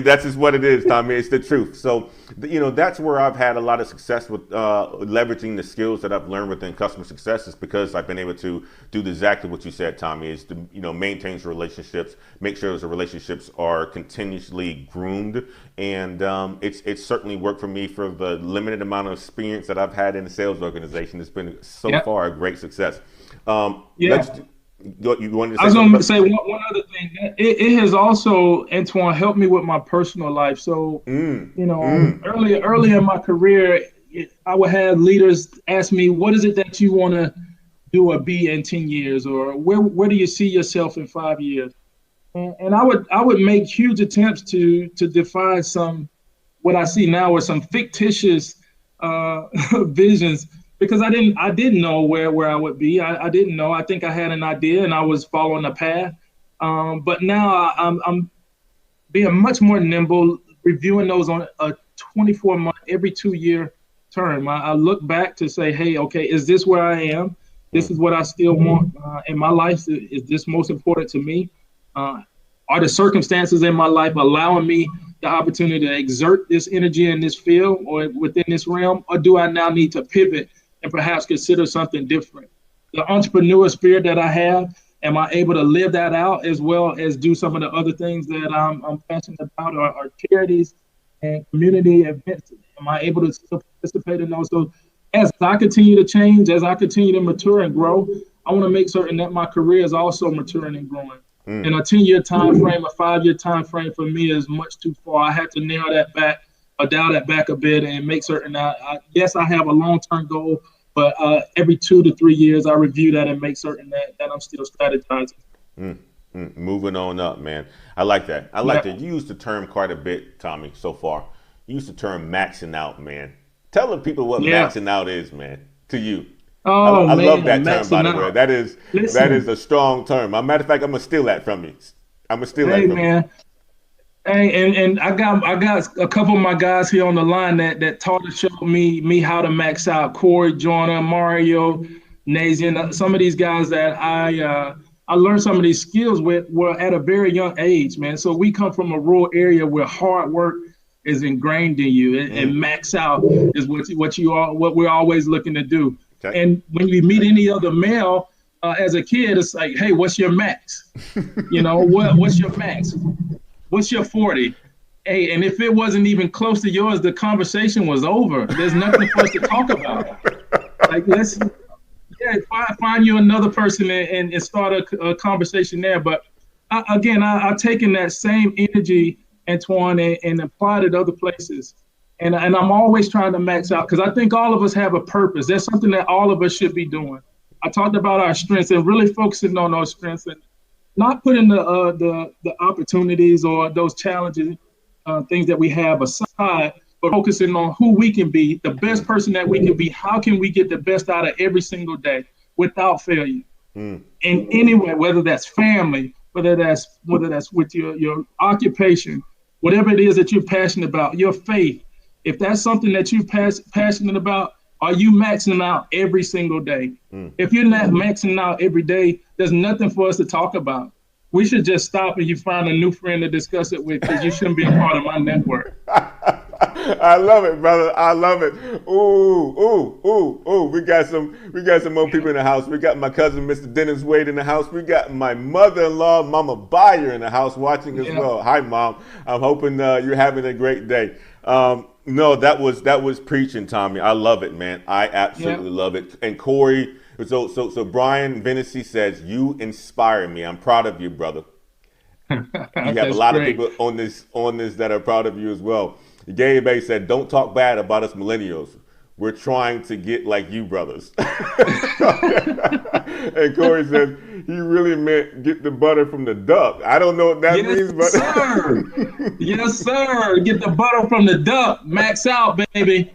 Speaker 1: That's just what it is, Thomie. It's the truth. So, that's where I've had a lot of success with leveraging the skills that I've learned within customer success, is because I've been able to do exactly what you said, Thomie, is to, maintain relationships, make sure there's a relationship relationships are continuously groomed, and it's certainly worked for me for the limited amount of experience that I've had in the sales organization. It's been so
Speaker 2: Yeah.
Speaker 1: far a great success.
Speaker 2: Yeah.
Speaker 1: You wanted to
Speaker 2: I
Speaker 1: say
Speaker 2: was
Speaker 1: something?
Speaker 2: going to say one other thing. It has also, Antoine, helped me with my personal life. So, early in my career, I would have leaders ask me, "What is it that you want to do or be in 10 years, or where do you see yourself in 5 years?" And I would make huge attempts to define some what I see now as some fictitious visions because I didn't know where I would be. I didn't know. I think I had an idea and I was following a path. But now I'm being much more nimble, reviewing those on a 24-month, every 2-year term. I look back to say, hey, okay, is this where I am? This is what I still want in my life. Is this most important to me? Are the circumstances in my life allowing me the opportunity to exert this energy in this field or within this realm? Or do I now need to pivot and perhaps consider something different? The entrepreneur spirit that I have, am I able to live that out as well as do some of the other things that I'm passionate about or charities and community events? Am I able to still participate in those? So as I continue to change, as I continue to mature and grow, I want to make certain that my career is also maturing and growing. And a 10-year time frame, a 5-year time frame for me is much too far. I had to narrow that back or dial that back a bit and make certain that, yes, I have a long-term goal, but every 2 to 3 years, I review that and make certain that I'm still strategizing.
Speaker 1: Moving on up, man. I like that. I like that. You used the term quite a bit, Thomie, so far. You used the term maxing out, man. Tell the people what maxing out is, man, to you.
Speaker 2: Oh,
Speaker 1: I
Speaker 2: man,
Speaker 1: love that term, by the way.
Speaker 2: out.
Speaker 1: That is a strong term. As a matter of fact, I'm gonna steal that from you. I'm gonna steal that from
Speaker 2: man.
Speaker 1: you.
Speaker 2: Hey, and I got a couple of my guys here on the line that taught and showed me how to max out. Corey, Joyner, Mario, Nazian, some of these guys that I learned some of these skills with were at a very young age, man. So we come from a rural area where hard work is ingrained in you, and max out is what we're always looking to do.
Speaker 1: Okay.
Speaker 2: And when you meet any other male as a kid, it's like, hey, what's your max? What's your max? What's your 40? Hey, and if it wasn't even close to yours, the conversation was over. There's nothing for us to talk about. Like, find you another person and start a conversation there. But I've taken that same energy, Antoine, and applied it other places. And I'm always trying to max out because I think all of us have a purpose. There's something that all of us should be doing. I talked about our strengths and really focusing on those strengths and not putting the opportunities or those challenges, things that we have aside, but focusing on who we can be, the best person that we can be. How can we get the best out of every single day without failure? In any way, whether that's family, whether that's with your occupation, whatever it is that you're passionate about, your faith. If that's something that you're passionate about, are you maxing out every single day? If you're not maxing out every day, there's nothing for us to talk about. We should just stop and you find a new friend to discuss it with because you shouldn't be a part of my network.
Speaker 1: I love it, brother. I love it. Ooh. We got some more people in the house. We got my cousin, Mr. Dennis Wade, in the house. We got my mother-in-law, Mama Bayer, in the house watching as well. Hi, Mom. I'm hoping you're having a great day. No, that was preaching, Thomie. I love it, man. I absolutely love it. And Corey, so Brian Venisee says, you inspire me. I'm proud of you, brother. You have a lot of people on this that are proud of you as well. Gabe A said, don't talk bad about us millennials. We're trying to get like you brothers. And Corey says, he really meant get the butter from the duck. I don't know what that means, but
Speaker 2: sir. Yes, sir. Get the butter from the duck. Max out, baby.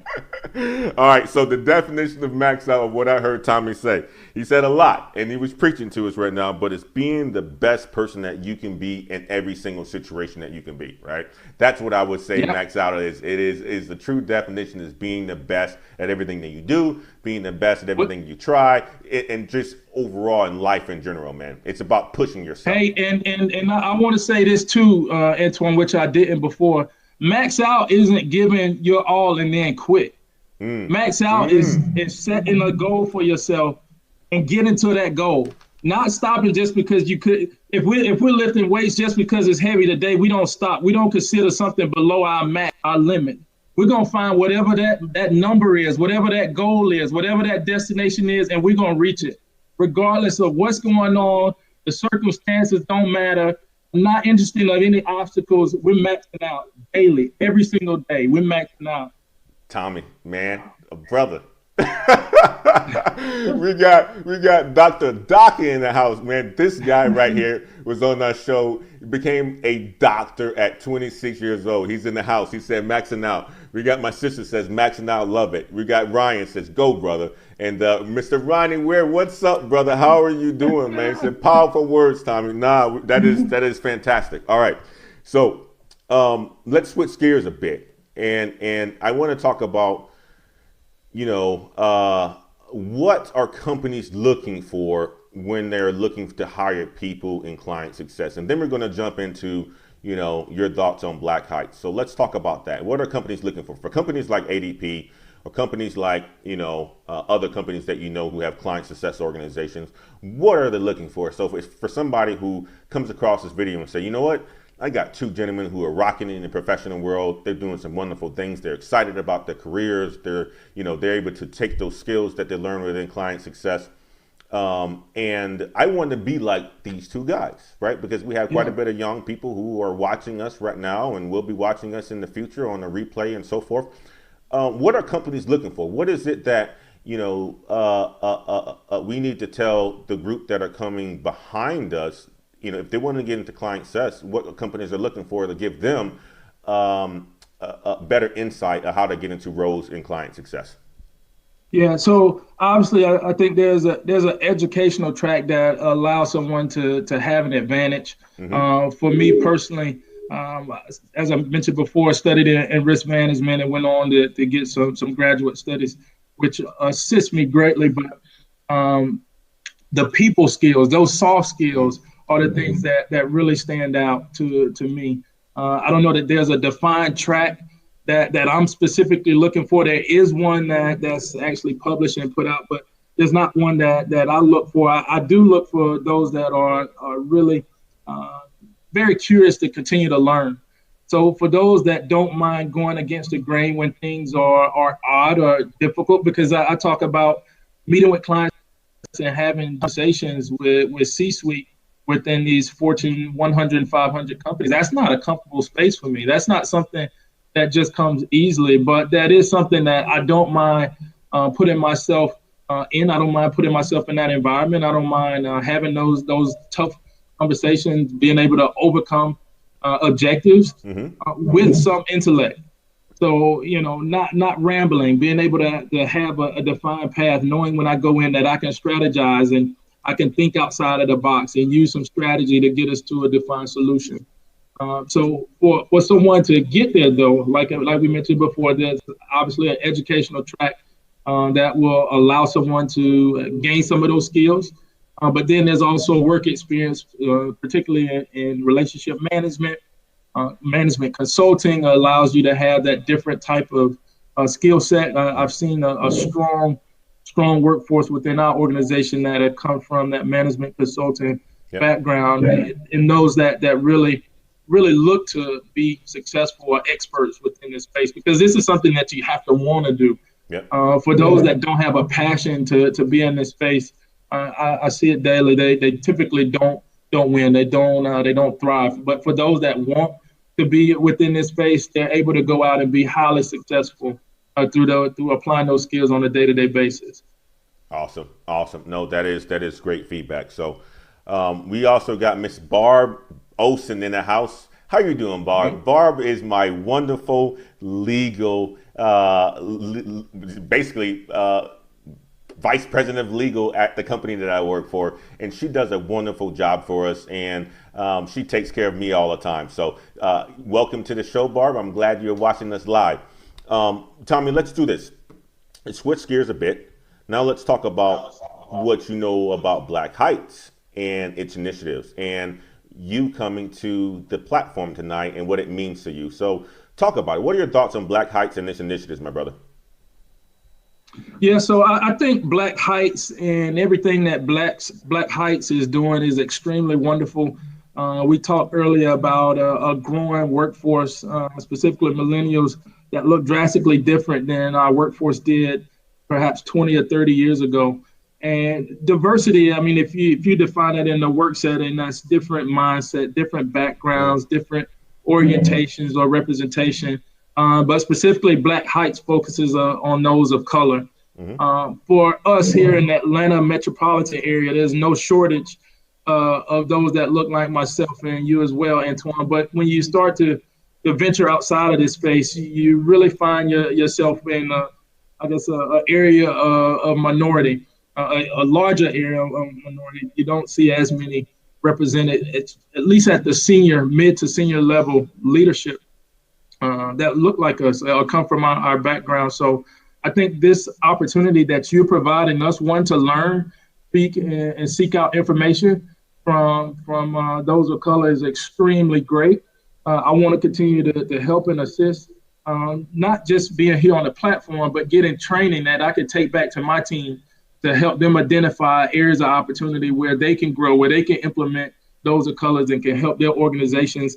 Speaker 1: All right, so the definition of max out of what I heard Thomie say. He said a lot, and he was preaching to us right now, but it's being the best person that you can be in every single situation that you can be, right? That's what I would say max out is. It is the true definition is being the best at everything that you do, being the best at everything you try, and just overall in life in general, man. It's about pushing yourself.
Speaker 2: Hey, and I want to say this too, Antoine, which I didn't before. Max out isn't giving your all and then quit. Max out is setting a goal for yourself and getting to that goal. not stopping just because you could. If we're lifting weights just because it's heavy today, we don't stop. We don't consider something below our max, our limit. We're gonna find whatever that number is, whatever that goal is, whatever that destination is, and we're gonna reach it, regardless of what's going on. The circumstances don't matter. I'm not interested in any obstacles. We're maxing out daily, every single day. We're maxing out.
Speaker 1: Thomie, man, a brother. we got Dr. Doc in the house, man. This guy right here was on our show. He became a doctor at 26 years old. He's in the house. He said maxing out. We got my sister says maxing out, love it. We got Ryan says go, brother. And Mr. Ronnie Ware, what's up, brother? How are you doing, man? He said powerful words, Thomie. Nah, that is fantastic. All right, so let's switch gears a bit, and I want to talk about, what are companies looking for when they're looking to hire people in client success? And then we're going to jump into, your thoughts on Black Heights. So let's talk about that. What are companies looking for? For companies like ADP or companies like, other companies that who have client success organizations, what are they looking for? So for somebody who comes across this video and say, you know what? I got two gentlemen who are rocking in the professional world. They're doing some wonderful things. They're excited about their careers. They're able to take those skills that they learn within client success. And I want to be like these two guys, right? Because we have quite a bit of young people who are watching us right now and will be watching us in the future on a replay and so forth. What are companies looking for? What is it that, we need to tell the group that are coming behind us? If they want to get into client success, what companies are looking for to give them a better insight of how to get into roles in client success.
Speaker 2: Yeah, so obviously, I think there's an educational track that allows someone to have an advantage. For me personally, as I mentioned before, studied in risk management and went on to get some graduate studies, which assists me greatly. But the people skills, those soft skills, are the things that really stand out to me. I don't know that there's a defined track that I'm specifically looking for. There is one that's actually published and put out, but there's not one that I look for. I do look for those that are really very curious to continue to learn. So for those that don't mind going against the grain when things are odd or difficult, because I talk about meeting with clients and having conversations with C-suite within these Fortune 100 and 500 companies. That's not a comfortable space for me. That's not something that just comes easily, but that is something that I don't mind putting myself in. I don't mind putting myself in that environment. I don't mind having those tough conversations, being able to overcome objectives with some intellect. So, not rambling, being able to have a defined path, knowing when I go in that I can strategize and I can think outside of the box and use some strategy to get us to a defined solution. So for someone to get there, though, like we mentioned before, there's obviously an educational track that will allow someone to gain some of those skills. But then there's also work experience, particularly in relationship management. Management consulting allows you to have that different type of skill set. I've seen a strong workforce within our organization that have come from that management consulting background, and those that really look to be successful or experts within this space, because this is something that you have to want to do. For those that don't have a passion to be in this space, I see it daily. They typically don't win. They don't thrive. But for those that want to be within this space, they're able to go out and be highly successful through applying those skills on a day-to-day basis.
Speaker 1: Awesome. No, that is great feedback. So we also got Miss Barb Olson in the house. How you doing, Barb? Barb is my wonderful legal, basically vice president of legal at the company that I work for, and she does a wonderful job for us, and she takes care of me all the time. So welcome to the show, Barb. I'm glad you're watching us live. Thomie, let's do this. Let's switch gears a bit. Now let's talk about what you know about Black Heights and its initiatives, and you coming to the platform tonight and what it means to you. So talk about it. What are your thoughts on Black Heights and its initiatives, my brother?
Speaker 2: Yeah, so I think Black Heights and everything that Black Heights is doing is extremely wonderful. We talked earlier about a growing workforce, specifically millennials, that look drastically different than our workforce did perhaps 20 or 30 years ago. And diversity, I mean, if you define it in the work setting, that's different mindset, different backgrounds, different orientations or representation. But specifically, Black Heights focuses on those of color.
Speaker 1: Mm-hmm.
Speaker 2: For us here in the Atlanta metropolitan area, there's no shortage of those that look like myself and you as well, Antoine. But when you start to venture outside of this space, you really find yourself in, I guess, a area of minority, a larger area of minority. You don't see as many represented, at least at the mid to senior level leadership that look like us or come from our background. So I think this opportunity that you're providing us, one, to learn, speak, and seek out information from those of color is extremely great. I want to continue to help and assist, not just being here on the platform, but getting training that I could take back to my team to help them identify areas of opportunity where they can grow, where they can implement those of colors and can help their organizations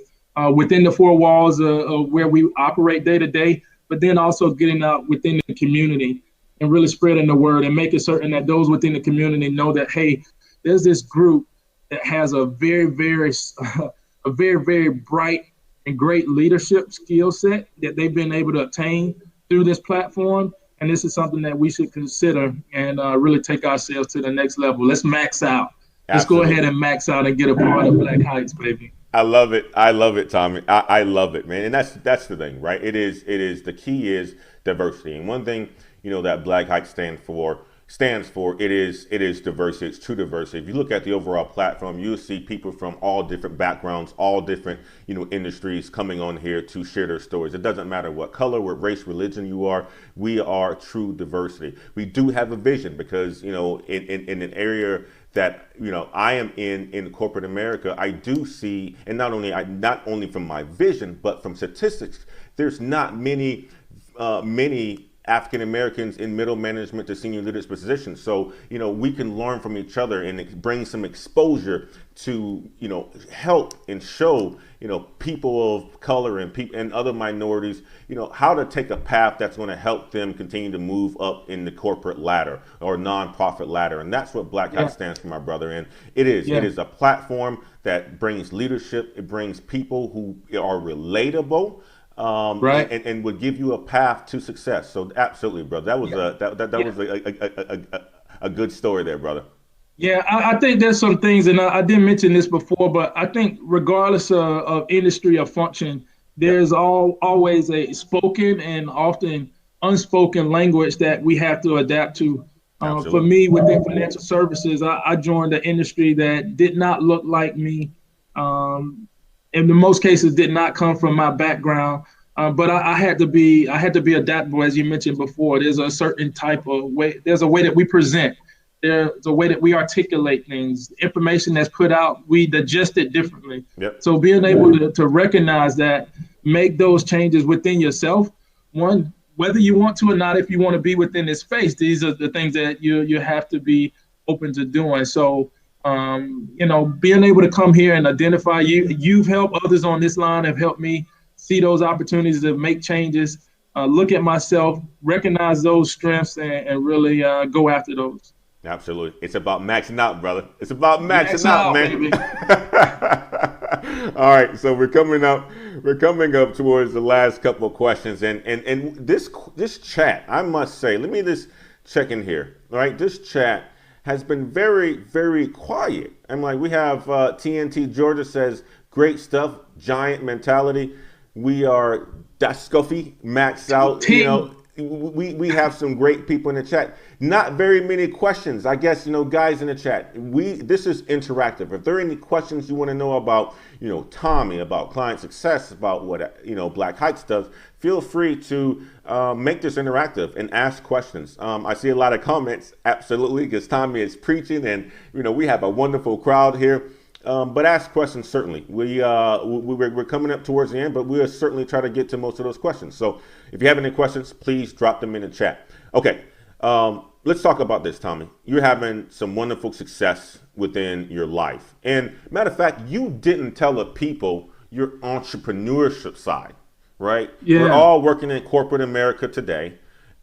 Speaker 2: within the four walls of where we operate day to day, but then also getting out within the community and really spreading the word and making certain that those within the community know that, hey, there's this group that has a very, very, a very, very bright and great leadership skill set that they've been able to obtain through this platform. And this is something that we should consider and really take ourselves to the next level. Let's max out. Let's go
Speaker 1: Absolutely.
Speaker 2: ahead and max out and get a part of Black Heights, baby.
Speaker 1: I love it. I love it, Tommy. I love it, man. And that's the thing, right? It is the key is diversity. And one thing, that Black Heights stands for it is diversity. It's true diversity. If you look at the overall platform, you'll see people from all different backgrounds, all different, industries coming on here to share their stories. It doesn't matter what color, what race, religion you are. We are true diversity. We do have a vision because, in an area that I am in corporate America, I do see, and not only from my vision, but from statistics, there's not many African Americans in middle management to senior leadership positions. So we can learn from each other and bring some exposure to help and show people of color and people and other minorities how to take a path that's going to help them continue to move up in the corporate ladder or nonprofit ladder. And that's what Black Hat stands for, my brother. And it is a platform that brings leadership. It brings people who are relatable,
Speaker 2: Right.
Speaker 1: and would give you a path to success. So absolutely, brother. That was was a good story there, brother.
Speaker 2: Yeah, I think there's some things, and I didn't mention this before, but I think regardless of industry or function,
Speaker 1: Yep.
Speaker 2: there's always a spoken and often unspoken language that we have to adapt to. For
Speaker 1: Absolutely.
Speaker 2: me, within financial services, I joined an industry that did not look like me. In most cases, did not come from my background. But I had to be adaptable, as you mentioned before. There's a certain type of way. There's a way that we present. There's a way that we articulate things. Information that's put out, we digest it differently.
Speaker 1: Yep.
Speaker 2: So being able to recognize that, make those changes within yourself. One, whether you want to or not, if you want to be within this space, these are the things that you have to be open to doing. So being able to come here and identify you've helped others on this line, have helped me see those opportunities to make changes, look at myself, recognize those strengths, and really go after those.
Speaker 1: Absolutely. It's about maxing out, brother. It's about maxing
Speaker 2: Max
Speaker 1: out,
Speaker 2: out,
Speaker 1: man.
Speaker 2: baby.
Speaker 1: All right, so we're coming up towards the last couple of questions, and this chat, I must say, let me just check in here. All right, this chat has been very, very quiet. I'm like, we have TNT Georgia says, great stuff, giant mentality. We are Dascoffy, max out. We have some great people in the chat. Not very many questions, I guess. Guys in the chat. This is interactive. If there are any questions you want to know about, Tommy, about client success, about what Black Heights does, feel free to make this interactive and ask questions. I see a lot of comments, absolutely, because Tommy is preaching, and we have a wonderful crowd here. But ask questions, certainly. We're coming up towards the end, but we'll certainly try to get to most of those questions. So if you have any questions, please drop them in the chat. Okay. Let's talk about this, Thomie. You're having some wonderful success within your life. And matter of fact, you didn't tell the people your entrepreneurship side, right?
Speaker 2: Yeah.
Speaker 1: We're all working in corporate America today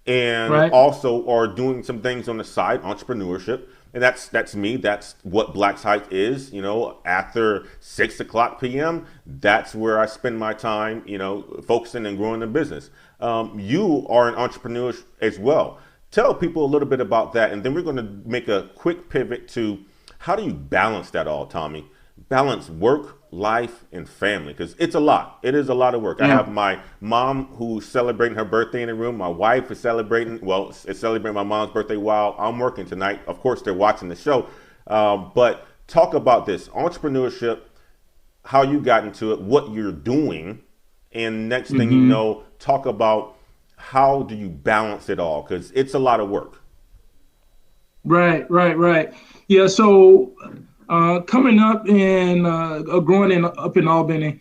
Speaker 1: and
Speaker 2: Right.
Speaker 1: also are doing some things on the side, entrepreneurship. And that's me. That's what Black Site is. You know, after 6 o'clock p.m., that's where I spend my time, you know, focusing and growing the business. You are an entrepreneur as well. Tell people a little bit about that, and then we're going to make a quick pivot to how do you balance that all, Thomie? Balance work, life, and family, because it's a lot. It is a lot of work.
Speaker 2: Yeah.
Speaker 1: I have my mom who's celebrating her birthday in the room. My wife is celebrating my mom's birthday while I'm working tonight. Of course, they're watching the show. But talk about this entrepreneurship, how you got into it, what you're doing, and next thing you know, talk about how do you balance it all? Because it's a lot of work.
Speaker 2: Right. Yeah. So coming up and growing up in Albany,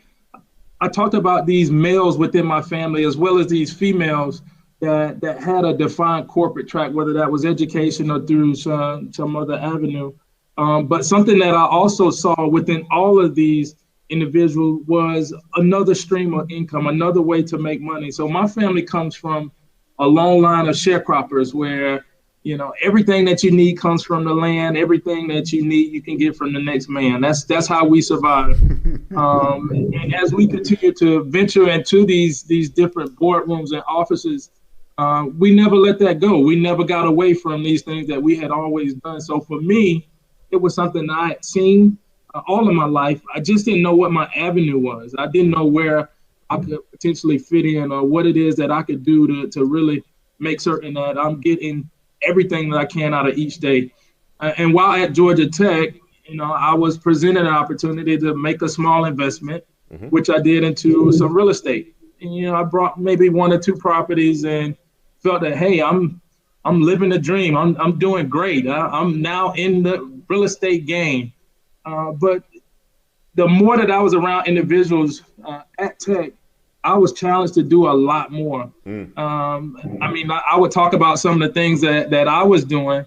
Speaker 2: I talked about these males within my family as well as these females that had a defined corporate track, whether that was education or through some other avenue. But something that I also saw within all of these individuals was another stream of income, another way to make money. So my family comes from a long line of sharecroppers where, you know, everything that you need comes from the land. Everything that you need, you can get from the next man. That's how we survive. And as we continue to venture into these different boardrooms and offices, we never let that go. We never got away from these things that we had always done. So for me, it was something I had seen all of my life. I just didn't know what my avenue was. I didn't know where I could potentially fit in or what it is that I could do to really make certain that I'm getting everything that I can out of each day. And while at Georgia Tech, you know, I was presented an opportunity to make a small investment, which I did into some real estate. And, you know, I brought maybe 1 or 2 properties and felt that, hey, I'm living the dream. I'm doing great. I'm now in the real estate game. But the more that I was around individuals at Tech, I was challenged to do a lot more. I mean, I would talk about some of the things that I was doing.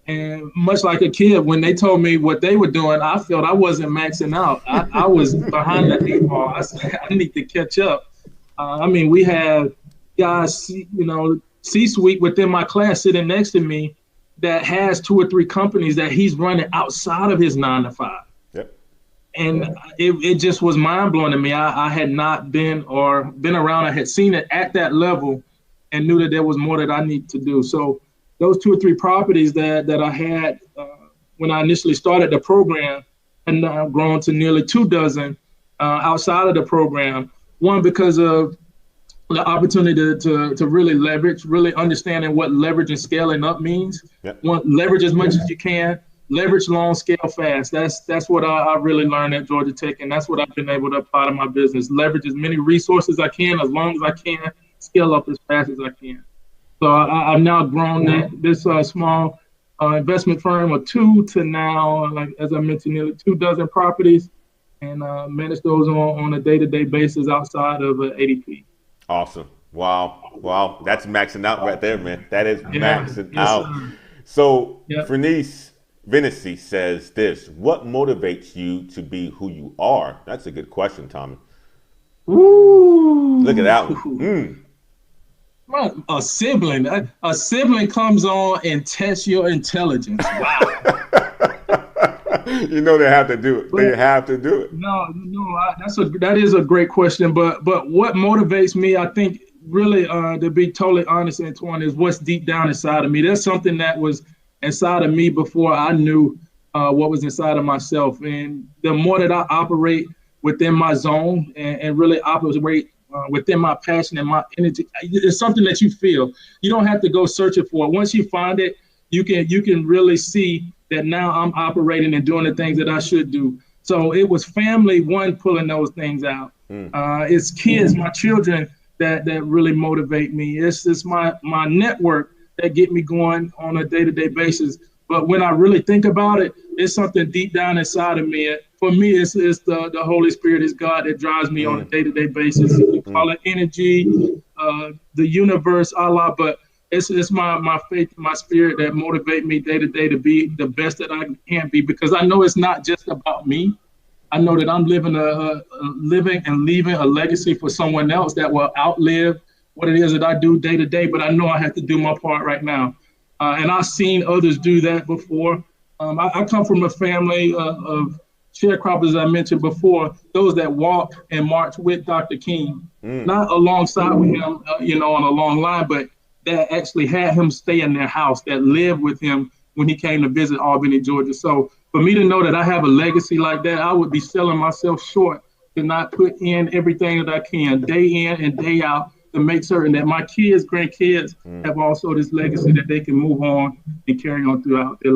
Speaker 2: And much like a kid, when they told me what they were doing, I felt I wasn't maxing out. I was behind the 8 ball. I said, I need to catch up. I mean, we have guys, you know, C-suite within my class sitting next to me that has 2 or 3 companies that he's running outside of his 9 to 5.
Speaker 1: Yep.
Speaker 2: And it just was mind blowing to me. I had not been around. I had seen it at that level and knew that there was more that I need to do. So those 2 or 3 properties that I had when I initially started the program and now grown to nearly 2 dozen outside of the program. One, because of the opportunity to really leverage, really understanding what leverage and scaling up means.
Speaker 1: Yep.
Speaker 2: Leverage as much as you can, leverage long, scale fast. That's what I really learned at Georgia Tech, and that's what I've been able to apply to my business. Leverage as many resources as I can, as long as I can, scale up as fast as I can. So I've now grown this small investment firm of 2 to now, like as I mentioned, nearly 2 dozen properties, and manage those on a day-to-day basis outside of ADP.
Speaker 1: Awesome. Wow. That's maxing out right there, man. That is maxing out.
Speaker 2: Sir.
Speaker 1: So
Speaker 2: Yep.
Speaker 1: Thomie Venisee says this: what motivates you to be who you are? That's a good question, Thomie.
Speaker 2: Ooh.
Speaker 1: Look at that one.
Speaker 2: Well, a sibling comes on and tests your intelligence. Wow.
Speaker 1: You know they have to do it. They have to do it.
Speaker 2: No, that is a great question. But what motivates me, I think, really, to be totally honest, Antoine, is what's deep down inside of me. There's something that was inside of me before I knew what was inside of myself. And the more that I operate within my zone and really operate within my passion and my energy, it's something that you feel. You don't have to go searching for it. Once you find it, you can really see that now I'm operating and doing the things that I should do. So it was family, one, pulling those things out. It's kids, my children that really motivate me. It's my network that get me going on a day-to-day basis. But when I really think about it, it's something deep down inside of me. For me, it's the Holy Spirit, is God that drives me on a day-to-day basis. You call it energy, the universe, Allah, but it's my faith and my spirit that motivate me day to day to be the best that I can be, because I know it's not just about me. I know that I'm living and leaving a legacy for someone else that will outlive what it is that I do day to day. But I know I have to do my part right now, and I've seen others do that before. I come from a family of sharecroppers, as I mentioned before, those that walked and marched with Dr. King, not alongside with him, on a long line, but that actually had him stay in their house, that lived with him when he came to visit Albany, Georgia. So for me to know that I have a legacy like that, I would be selling myself short to not put in everything that I can, day in and day out, to make certain that my kids, grandkids, have also this legacy that they can move on and carry on throughout their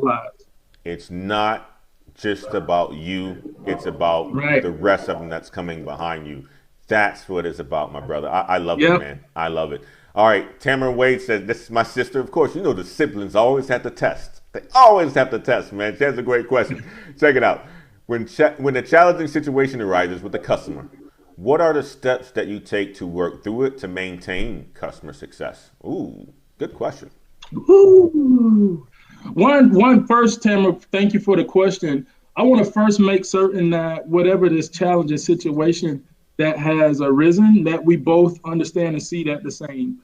Speaker 2: lives.
Speaker 1: It's not just about you, it's about the rest of them that's coming behind you. That's what it's about, my brother. I love it, man. I love it. All right, Tamara Wade says, this is my sister. Of course, you know the siblings always have to test. They always have to test, man. She has a great question. Check it out. When a challenging situation arises with a customer, what are the steps that you take to work through it to maintain customer success? Ooh, good question.
Speaker 2: Ooh. One first, Tamara, thank you for the question. I want to first make certain that whatever this challenging situation that has arisen, that we both understand and see that the same.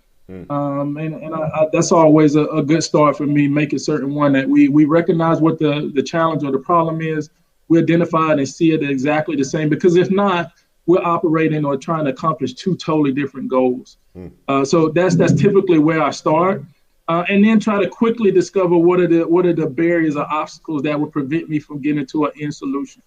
Speaker 2: That's always a good start for me, making certain one that we recognize what the challenge or the problem is, we identify it and see it exactly the same, because if not, we're operating or trying to accomplish two totally different goals. So that's typically where I start, and then try to quickly discover what are the barriers or obstacles that would prevent me from getting to an end solution.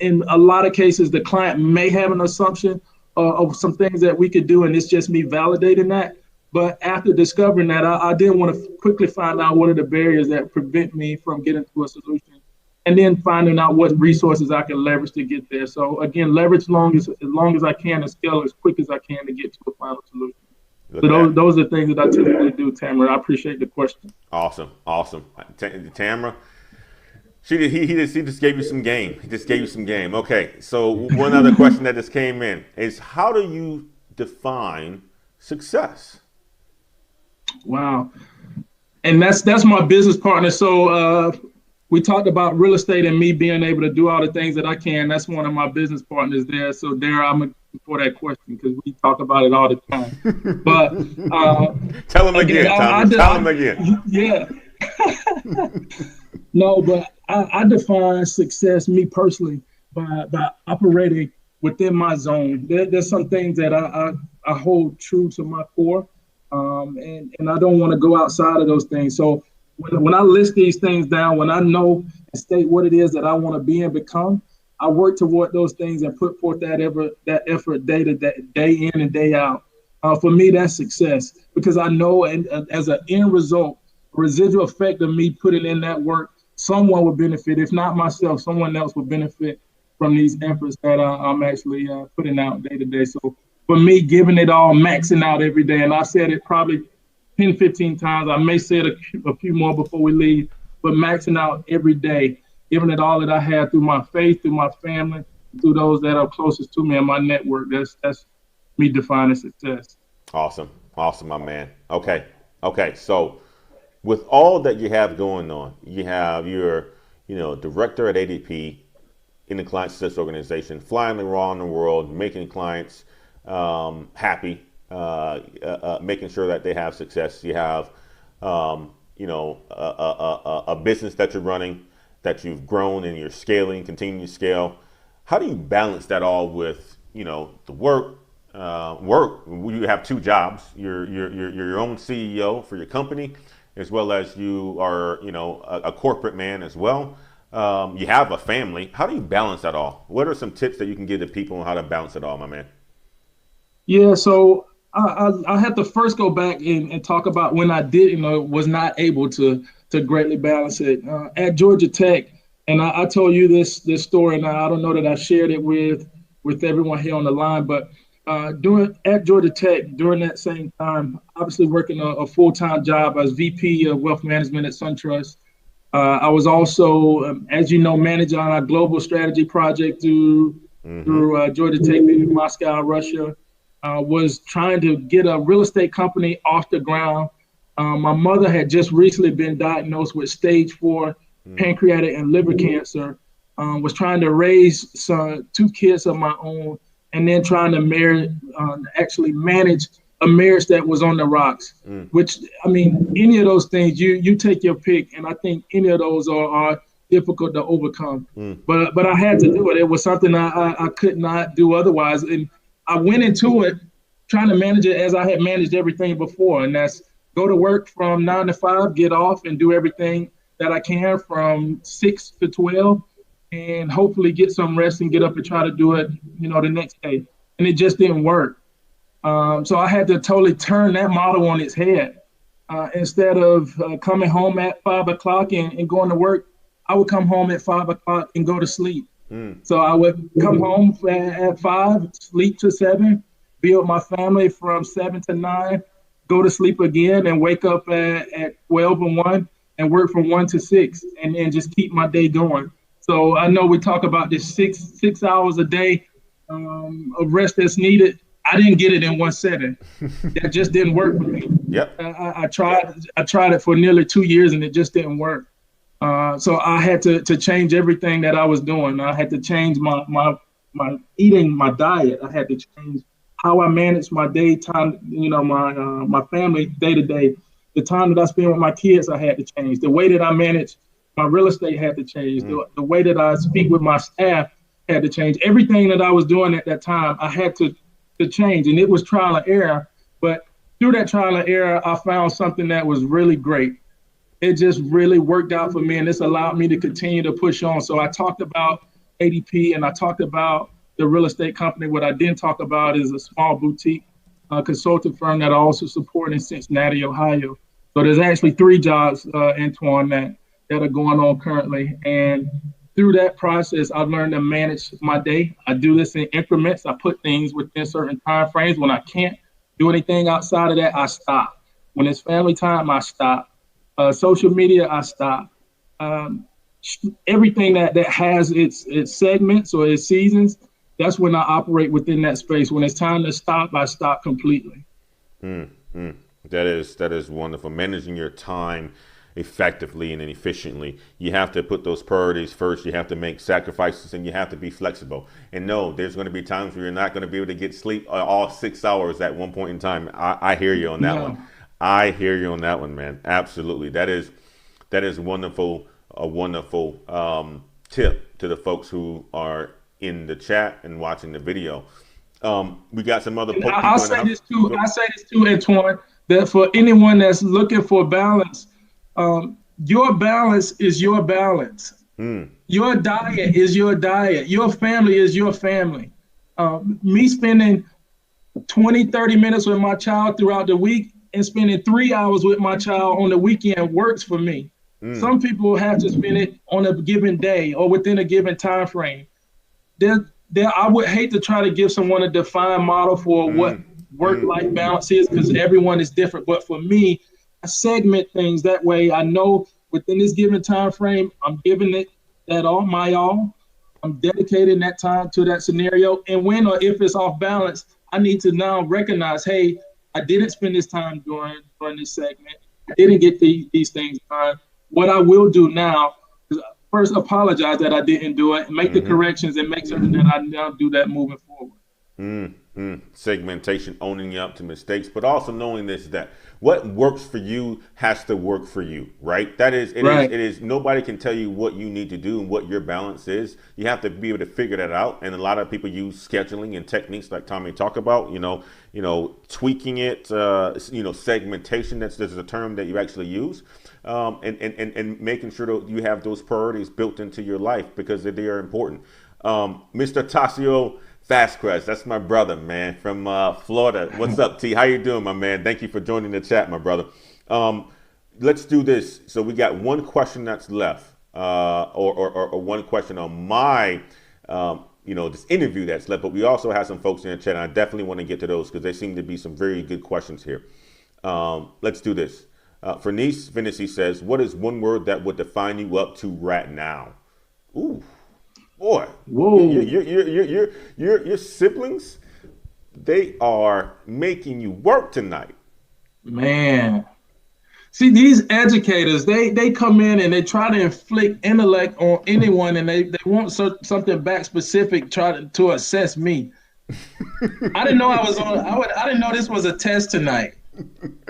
Speaker 2: In a lot of cases, the client may have an assumption of some things that we could do, and it's just me validating that. But after discovering that, I did want to quickly find out what are the barriers that prevent me from getting to a solution, and then finding out what resources I can leverage to get there. So again, leverage as long as I can, and scale as quick as I can to get to a final solution. So those are things that I typically do, Tamara. I appreciate the question.
Speaker 1: Awesome. Tamara, he just gave you some game. He just gave you some game. Okay, so one other question that just came in is, how do you define success?
Speaker 2: Wow. And that's my business partner. So we talked about real estate and me being able to do all the things that I can. That's one of my business partners there. So there, I'm for that question, because we talk about it all the time. But
Speaker 1: tell him again, Tommy. Tell him again.
Speaker 2: Yeah. No, but I define success, me personally, by operating within my zone. There's some things that I hold true to my core, and I don't want to go outside of those things. So when I list these things down, when I know and state what it is that I want to be and become, I work toward those things and put forth that effort day in and day out. For me, that's success, because I know, and as an end result, residual effect of me putting in that work, someone will benefit. If not myself, someone else will benefit from these efforts that I'm actually putting out day to day. So for me, giving it all, maxing out every day, and I said it probably 10, 15 times. I may say it a few more before we leave, but maxing out every day, giving it all that I have through my faith, through my family, through those that are closest to me and my network. That's me defining success.
Speaker 1: Awesome, my man. Okay. So with all that you have going on, you have your, director at ADP in the client success organization, flying around the world, making clients happy, making sure that they have success. You have, a business that you're running, that you've grown and you're scaling, continue to scale. How do you balance that all with, the work? You have two jobs. You're your own CEO for your company, as well as you are, a corporate man as well. You have a family. How do you balance that all? What are some tips that you can give to people on how to balance it all, my man?
Speaker 2: Yeah, so I have to first go back and talk about when I was not able to greatly balance it at Georgia Tech. And I told you this story, and I don't know that I shared it with everyone here on the line, but at Georgia Tech, during that same time, obviously working a full-time job as VP of Wealth Management at SunTrust. I was also, as you know, managing on our global strategy project through Georgia Tech, Moscow, Russia. was trying to get a real estate company off the ground. My mother had just recently been diagnosed with stage 4 pancreatic and liver cancer. Was trying to raise 2 kids of my own, and then trying to actually manage a marriage that was on the rocks. Which, I mean, any of those things, you take your pick, and I think any of those are difficult to overcome. But I had to do it. It was something I could not do otherwise, and I went into it trying to manage it as I had managed everything before, and that's go to work from 9 to 5, get off, and do everything that I can from 6 to 12, and hopefully get some rest and get up and try to do it, the next day. And it just didn't work. So I had to totally turn that model on its head. Instead of coming home at 5 o'clock and going to work, I would come home at 5 o'clock and go to sleep. So I would come home at 5, sleep to 7, be with my family from 7 to 9, go to sleep again, and wake up at 12 and 1 and work from 1 to 6, and then just keep my day going. So I know we talk about this six hours a day of rest that's needed. I didn't get it in one setting. That just didn't work for me.
Speaker 1: Yep.
Speaker 2: I tried it for nearly 2 years, and it just didn't work. So I had to change everything that I was doing. I had to change my eating, my diet. I had to change how I manage my daytime, my family day to day. The time that I spend with my kids, I had to change. The way that I manage my real estate had to change. The way that I speak with my staff had to change. Everything that I was doing at that time, I had to change. And it was trial and error. But through that trial and error, I found something that was really great. It just really worked out for me, and this allowed me to continue to push on. So I talked about ADP, and I talked about the real estate company. What I didn't talk about is a small boutique consulting firm that I also support in Cincinnati, Ohio. So there's actually 3 jobs, Antoine, that are going on currently. And through that process, I've learned to manage my day. I do this in increments. I put things within certain time frames. When I can't do anything outside of that, I stop. When it's family time, I stop. Social media, I stop. Everything that has its segments or its seasons, that's when I operate within that space. When it's time to stop, I stop completely.
Speaker 1: That is wonderful. Managing your time effectively and efficiently. You have to put those priorities first. You have to make sacrifices, and you have to be flexible. And no, there's going to be times where you're not going to be able to get sleep all 6 hours at one point in time. I hear you on that one. I hear you on that one, man. Absolutely. That is wonderful. A wonderful tip to the folks who are in the chat and watching the video. We got some other.
Speaker 2: I'll say this too, Antoine, that for anyone that's looking for balance, your balance is your balance. Your diet is your diet. Your family is your family. Me spending 20, 30 minutes with my child throughout the week and spending 3 hours with my child on the weekend works for me. Some people have to spend it on a given day or within a given time frame. I would hate to try to give someone a defined model for what work-life balance is, because everyone is different. But for me, I segment things that way. I know within this given time frame, I'm giving it that all, my all. I'm dedicating that time to that scenario. And when or if it's off balance, I need to now recognize, hey, I didn't spend this time during this segment. I didn't get these things done. What I will do now is first apologize that I didn't do it, and make the corrections, and make certain that I now do that moving forward.
Speaker 1: Segmentation, owning up to mistakes, but also knowing that what works for you has to work for you, right? It is nobody can tell you what you need to do and what your balance is. You have to be able to figure that out. And a lot of people use scheduling and techniques like Thomie talked about, tweaking it, segmentation. There's a term that you actually use. And making sure that you have those priorities built into your life, because they are important. Mr. Tasio Fastcrest, that's my brother, man, from Florida. What's up, T? How you doing, my man? Thank you for joining the chat, my brother. Let's do this. So we got one question that's left, or one question on my, this interview that's left. But we also have some folks in the chat, and I definitely want to get to those because there seem to be some very good questions here. Let's do this. Thomie Venisee says, "What is one word that would define you up to right now?" Ooh, boy,
Speaker 2: whoa!
Speaker 1: Your siblings They are making you work tonight.
Speaker 2: Man. See, these educators, they come in and they try to inflict intellect on anyone, and they want something back specific, to assess me. I didn't know I was on. I didn't know this was a test tonight.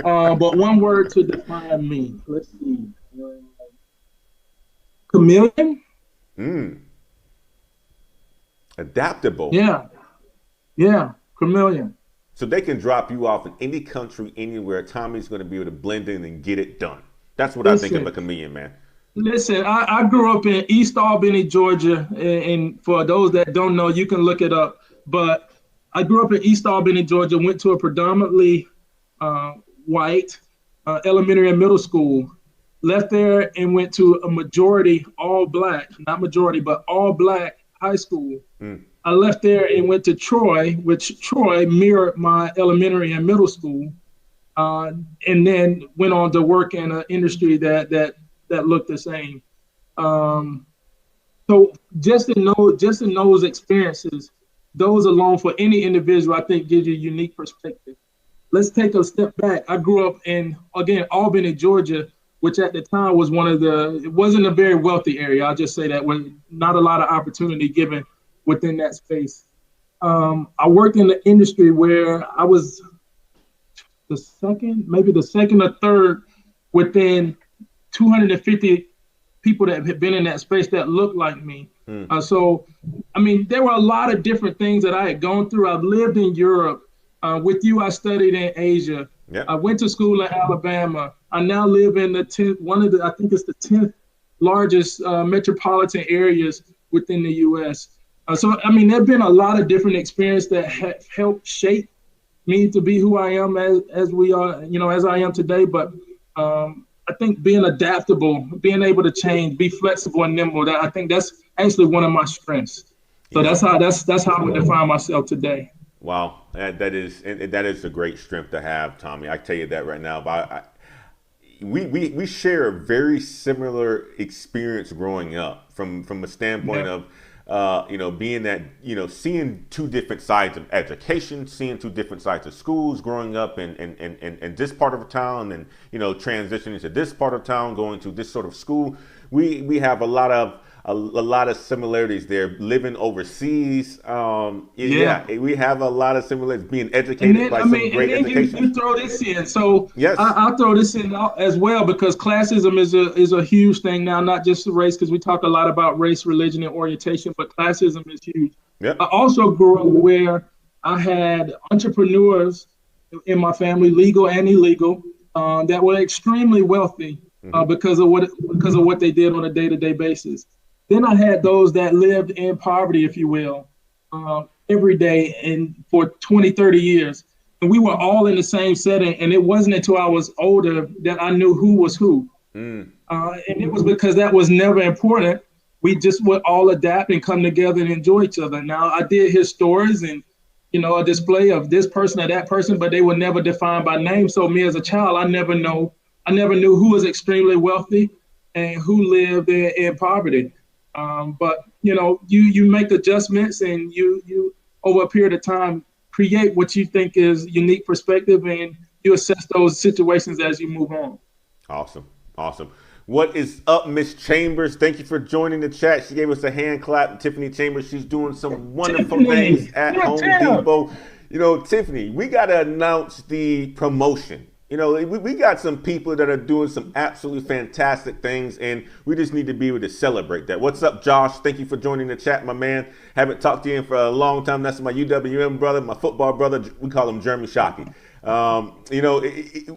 Speaker 2: But one word to define me. Let's see. Chameleon.
Speaker 1: Mm, adaptable.
Speaker 2: Yeah, yeah, chameleon.
Speaker 1: So they can drop you off in any country, anywhere. Tommy's going to be able to blend in and get it done. That's what I think of
Speaker 2: Listen,
Speaker 1: a chameleon, man.
Speaker 2: listen. I grew up in East Albany, Georgia, and for those that don't know, you can look it up. But I grew up in East Albany, Georgia. Went to a predominantly white elementary and middle school. Left there and went to a majority all black, not majority, but all black high school.
Speaker 1: Mm,
Speaker 2: I left there and went to Troy, which Troy mirrored my elementary and middle school, and then went on to work in an industry that looked the same. Um, so just in those experiences, those alone for any individual, I think gives you a unique perspective. Let's take a step back. I grew up in, again, Albany, Georgia, which at the time was it wasn't a very wealthy area. I'll just say that, when not a lot of opportunity given within that space. I worked in the industry where I was maybe the second or third within 250 people that had been in that space that looked like me.
Speaker 1: mm,
Speaker 2: So, I mean, there were a lot of different things that I had gone through. I've lived in Europe. With you, I studied in Asia.
Speaker 1: yeah.
Speaker 2: I went to school in Alabama. I now live in the 10th, I think it's the 10th largest metropolitan areas within the U.S. So, I mean, there have been a lot of different experiences that have helped shape me to be who I am as we are, as I am today. But I think being adaptable, being able to change, be flexible and nimble, I think that's actually one of my strengths. So
Speaker 1: Yeah.
Speaker 2: that's how I would define myself today.
Speaker 1: Wow. That is a great strength to have, Tommy. I tell you that right now. We share a very similar experience growing up from a standpoint
Speaker 2: Yeah.
Speaker 1: of being that, seeing two different sides of education, seeing two different sides of schools, growing up in this part of a town, and transitioning to this part of town, going to this sort of school. We have a lot of similarities there. Living overseas,
Speaker 2: Yeah.
Speaker 1: we have a lot of similarities. Being
Speaker 2: And
Speaker 1: educated
Speaker 2: then,
Speaker 1: by
Speaker 2: I
Speaker 1: some
Speaker 2: mean, and
Speaker 1: great
Speaker 2: then
Speaker 1: education.
Speaker 2: you throw this in. So
Speaker 1: Yes.
Speaker 2: I'll throw this in as well, because classism is a huge thing now, not just race, because we talk a lot about race, religion, and orientation, but classism is huge.
Speaker 1: Yep.
Speaker 2: I also grew up where I had entrepreneurs in my family, legal and illegal, that were extremely wealthy
Speaker 1: Mm-hmm.
Speaker 2: because of what they did on a day-to-day basis. Then I had those that lived in poverty, if you will, every day and for 20, 30 years. And we were all in the same setting. And it wasn't until I was older that I knew who was who.
Speaker 1: Mm.
Speaker 2: And it was because that was never important. We just would all adapt and come together and enjoy each other. Now, I did hear stories and, a display of this person or that person, but they were never defined by name. So me as a child, I never knew who was extremely wealthy and who lived in poverty. But you make adjustments, and you over a period of time create what you think is unique perspective, and you assess those situations as you move on.
Speaker 1: Awesome. Awesome. What is up, Miss Chambers? Thank you for joining the chat. She gave us a hand clap. Tiffany Chambers, she's doing some wonderful
Speaker 2: Tiffany,
Speaker 1: things at
Speaker 2: yeah,
Speaker 1: Home
Speaker 2: Tim.
Speaker 1: Depot. Tiffany, we got to announce the promotion. We got some people that are doing some absolutely fantastic things, and we just need to be able to celebrate that. What's up, Josh? Thank you for joining the chat, my man. Haven't talked to you in for a long time. That's my UWM brother, my football brother. We call him Jeremy Shockey.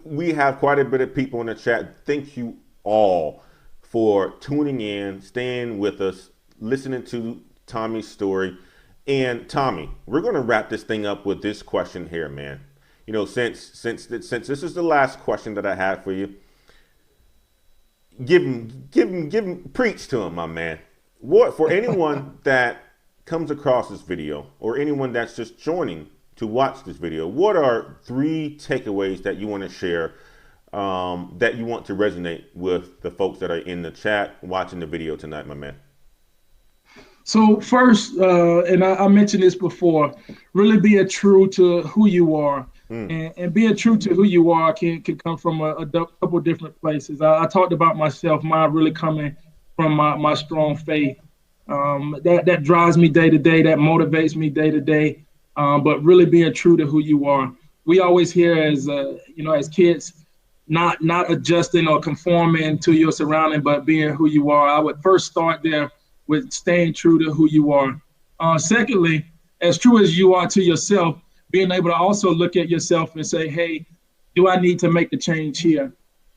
Speaker 1: We have quite a bit of people in the chat. Thank you all for tuning in, staying with us, listening to Tommy's story. And Tommy, we're going to wrap this thing up with this question here, man. Since this is the last question that I have for you, preach to him, my man. What, for anyone that comes across this video, or anyone that's just joining to watch this video, what are 3 takeaways that you want to share, that you want to resonate with the folks that are in the chat watching the video tonight, my man?
Speaker 2: So first, and I mentioned this before, really being true to who you are, and being true to who you are can come from a couple different places. I talked about myself, mine really coming from my strong faith. That drives me day to day, that motivates me day to day. But really being true to who you are. We always hear as as kids, not adjusting or conforming to your surrounding, but being who you are. I would first start there with staying true to who you are. Secondly, as true as you are to yourself, being able to also look at yourself and say, hey, do I need to make the change here?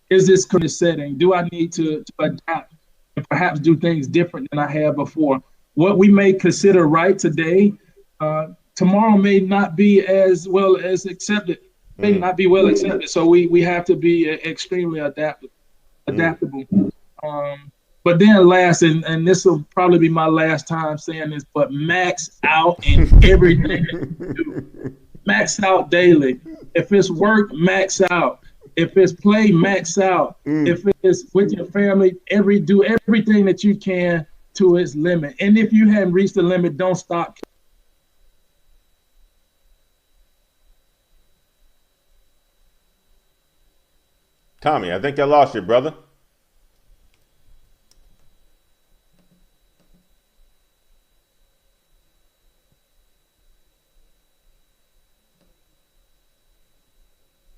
Speaker 2: Is this current setting? Do I need to adapt and perhaps do things different than I have before? What we may consider right today, tomorrow may not be as well as accepted, may not be well accepted. So we have to be extremely adaptable. But then last, and this will probably be my last time saying this, but max out in everything that you do. Max out daily. If it's work, max out. If it's play, max out. If it's with your family, do everything that you can to its limit. And if you haven't reached the limit, don't stop.
Speaker 1: Thomie, I think I lost you, brother.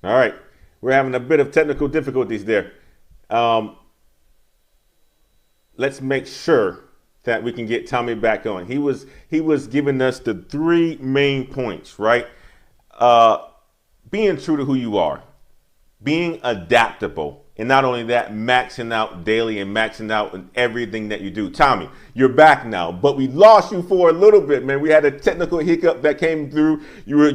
Speaker 1: All right, we're having a bit of technical difficulties there. Let's make sure that we can get Thomie back on. He was giving us the three main points, right? Being true to who you are, being adaptable, and not only that, maxing out daily and maxing out in everything that you do. Thomie, you're back now, but we lost you for a little bit, man. We had a technical hiccup that came through. You were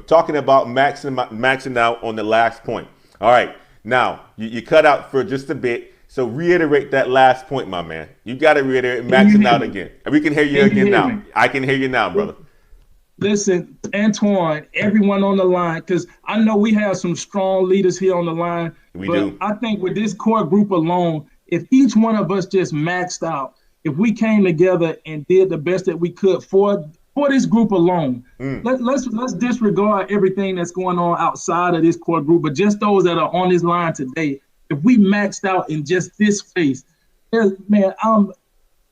Speaker 1: talking about maxing out on the last point. All right, now you cut out for just a bit. So reiterate that last point, my man. You got to reiterate maxing out again. We can hear you again now. I can hear you now, brother.
Speaker 2: Listen, Antoine, everyone on the line, because I know we have some strong leaders here on the line.
Speaker 1: We do.
Speaker 2: I think with this core group alone, if each one of us just maxed out, if we came together and did the best that we could for this group alone, let's disregard everything that's going on outside of this core group, but just those that are on this line today. If we maxed out in just this space, man,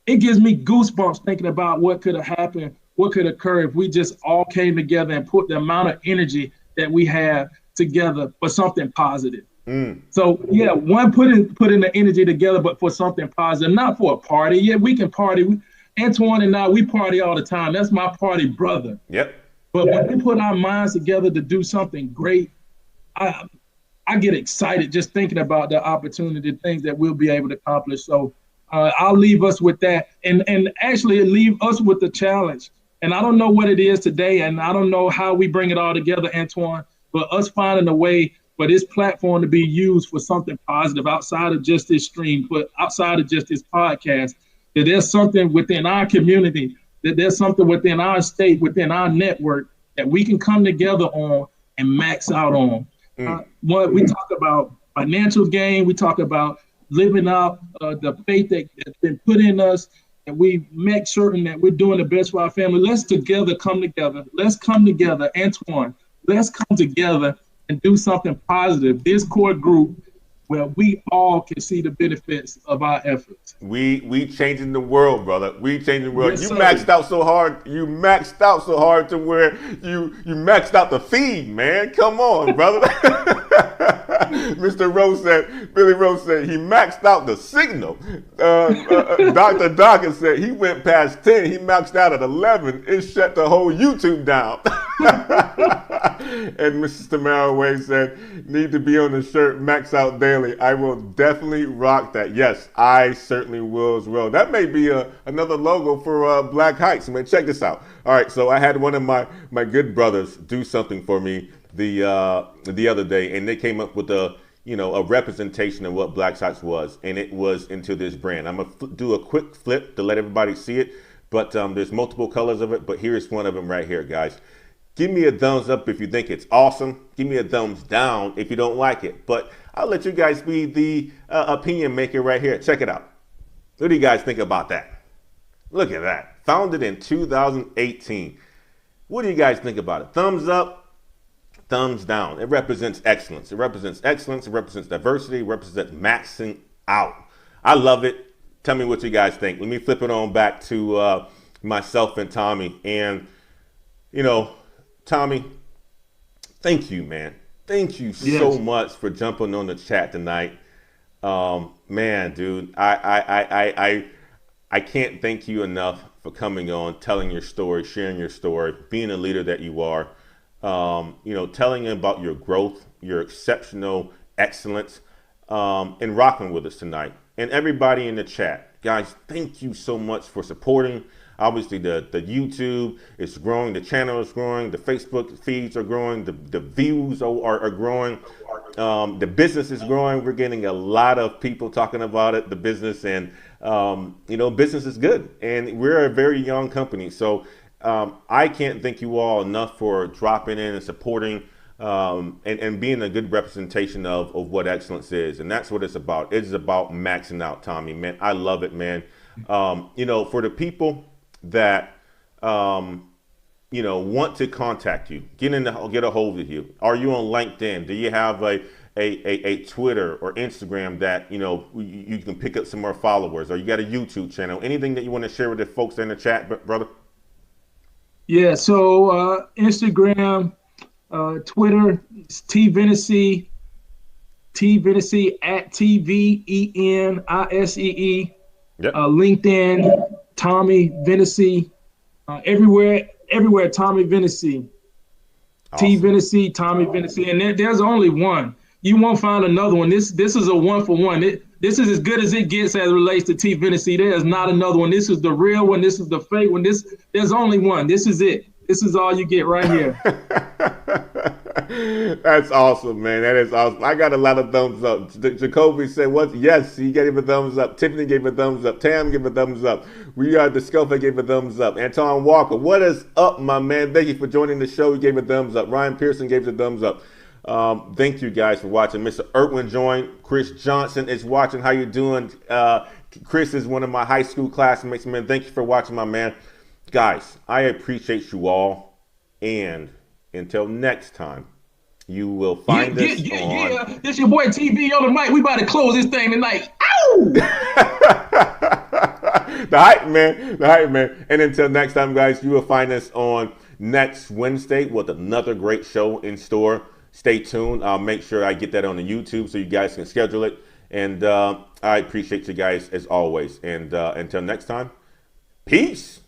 Speaker 2: it gives me goosebumps thinking about what could have happened, what could occur if we just all came together and put the amount of energy that we have together for something positive. So yeah, one putting the energy together, but for something positive, not for a party. Yeah, we can party. Antoine and I, we party all the time. That's my party brother.
Speaker 1: Yep.
Speaker 2: But when we put our minds together to do something great, I get excited just thinking about the opportunity, things that we'll be able to accomplish. So I'll leave us with that, and actually leave us with the challenge. And I don't know what it is today, and I don't know how we bring it all together, Antoine, but us finding a way for this platform to be used for something positive outside of just this stream, but outside of just this podcast, that there's something within our community, that there's something within our state, within our network that we can come together on and max out on. What we talk about financial gain, we talk about living out the faith that's been put in us, and we make certain that we're doing the best for our family. Let's come together. Let's come together, Antoine. Let's come together and do something positive. This core group where we all can see the benefits of our efforts.
Speaker 1: We changing the world, brother. We changing the world.
Speaker 2: Yes,
Speaker 1: you
Speaker 2: sir.
Speaker 1: maxed out so hard. You maxed out so hard to where you maxed out the feed, man. Come on, brother. Mr. Rose said, Billy Rose said he maxed out the signal. Dr. Dawkins said he went past 10. He maxed out at 11. It shut the whole YouTube down. And Mrs. Tamara Way said, need to be on the shirt, max out daily. I will definitely rock that. Yes, I certainly will as well. That may be another logo for Black Heights. I mean, check this out. All right, so I had one of my good brothers do something for me the other day, and they came up with a representation of what Black Heights was, and it was into this brand. I'm gonna do a quick flip to let everybody see it, but there's multiple colors of it, but here's one of them right here, guys. Give me a thumbs up if you think it's awesome. Give me a thumbs down if you don't like it. But I'll let you guys be the opinion maker right here. Check it out. What do you guys think about that? Look at that. Founded in 2018. What do you guys think about it? Thumbs up, thumbs down. It represents excellence. It represents excellence. It represents diversity. It represents maxing out. I love it. Tell me what you guys think. Let me flip it on back to myself and Thomie. And, you know, Thomie, thank you, man. Thank you so much for jumping on the chat tonight. Man, dude, I can't thank you enough for coming on, telling your story, sharing your story, being a leader that you are. You know, telling about your growth, your exceptional excellence, and rocking with us tonight. And everybody in the chat, guys, thank you so much for supporting. Obviously, the YouTube is growing, the channel is growing, the Facebook feeds are growing, the views are growing, the business is growing. We're getting a lot of people talking about it, the business, and you know, business is good. And we're a very young company, so I can't thank you all enough for dropping in and supporting and being a good representation of what excellence is. And that's what it's about. It's about maxing out, Thomie, man. I love it, man. You know, for the people that, you know, want to contact you, get a hold of you. Are you on LinkedIn? Do you have a Twitter or Instagram that, you know, you can pick up some more followers? Or you got a YouTube channel? Anything that you want to share with the folks in the chat, brother?
Speaker 2: Yeah, so Instagram, Twitter, T Venisee at TVENISEE.
Speaker 1: Yep.
Speaker 2: LinkedIn, Thomie Venisee. Everywhere, Thomie Venisee. Awesome. T Venisee, Thomie Venisee, and there's only one. You won't find another one. This is a one for one. This is as good as it gets as it relates to T Venisee. There is not another one. This is the real one. This is the fake one. There's only one. This is it. This is all you get right here.
Speaker 1: That's awesome, man. That is awesome. I got a lot of thumbs up. Jacoby said, "What? Yes, he gave a thumbs up. Tiffany gave a thumbs up. Tam gave a thumbs up. Discover gave a thumbs up. Anton Walker, what is up, my man? Thank you for joining the show. He gave a thumbs up. Ryan Pearson gave a thumbs up. Thank you guys for watching. Mr. Irwin joined. Chris Johnson is watching. How you doing? Chris is one of my high school classmates, man. Thank you for watching, my man. Guys, I appreciate you all. And until next time, you will find us on...
Speaker 2: Yeah, this your boy TV on the mic. We about to close this thing tonight. Ow!
Speaker 1: The hype man. And until next time, guys, you will find us on next Wednesday with another great show in store. Stay tuned. I'll make sure I get that on the YouTube so you guys can schedule it. And I appreciate you guys as always. And until next time, peace.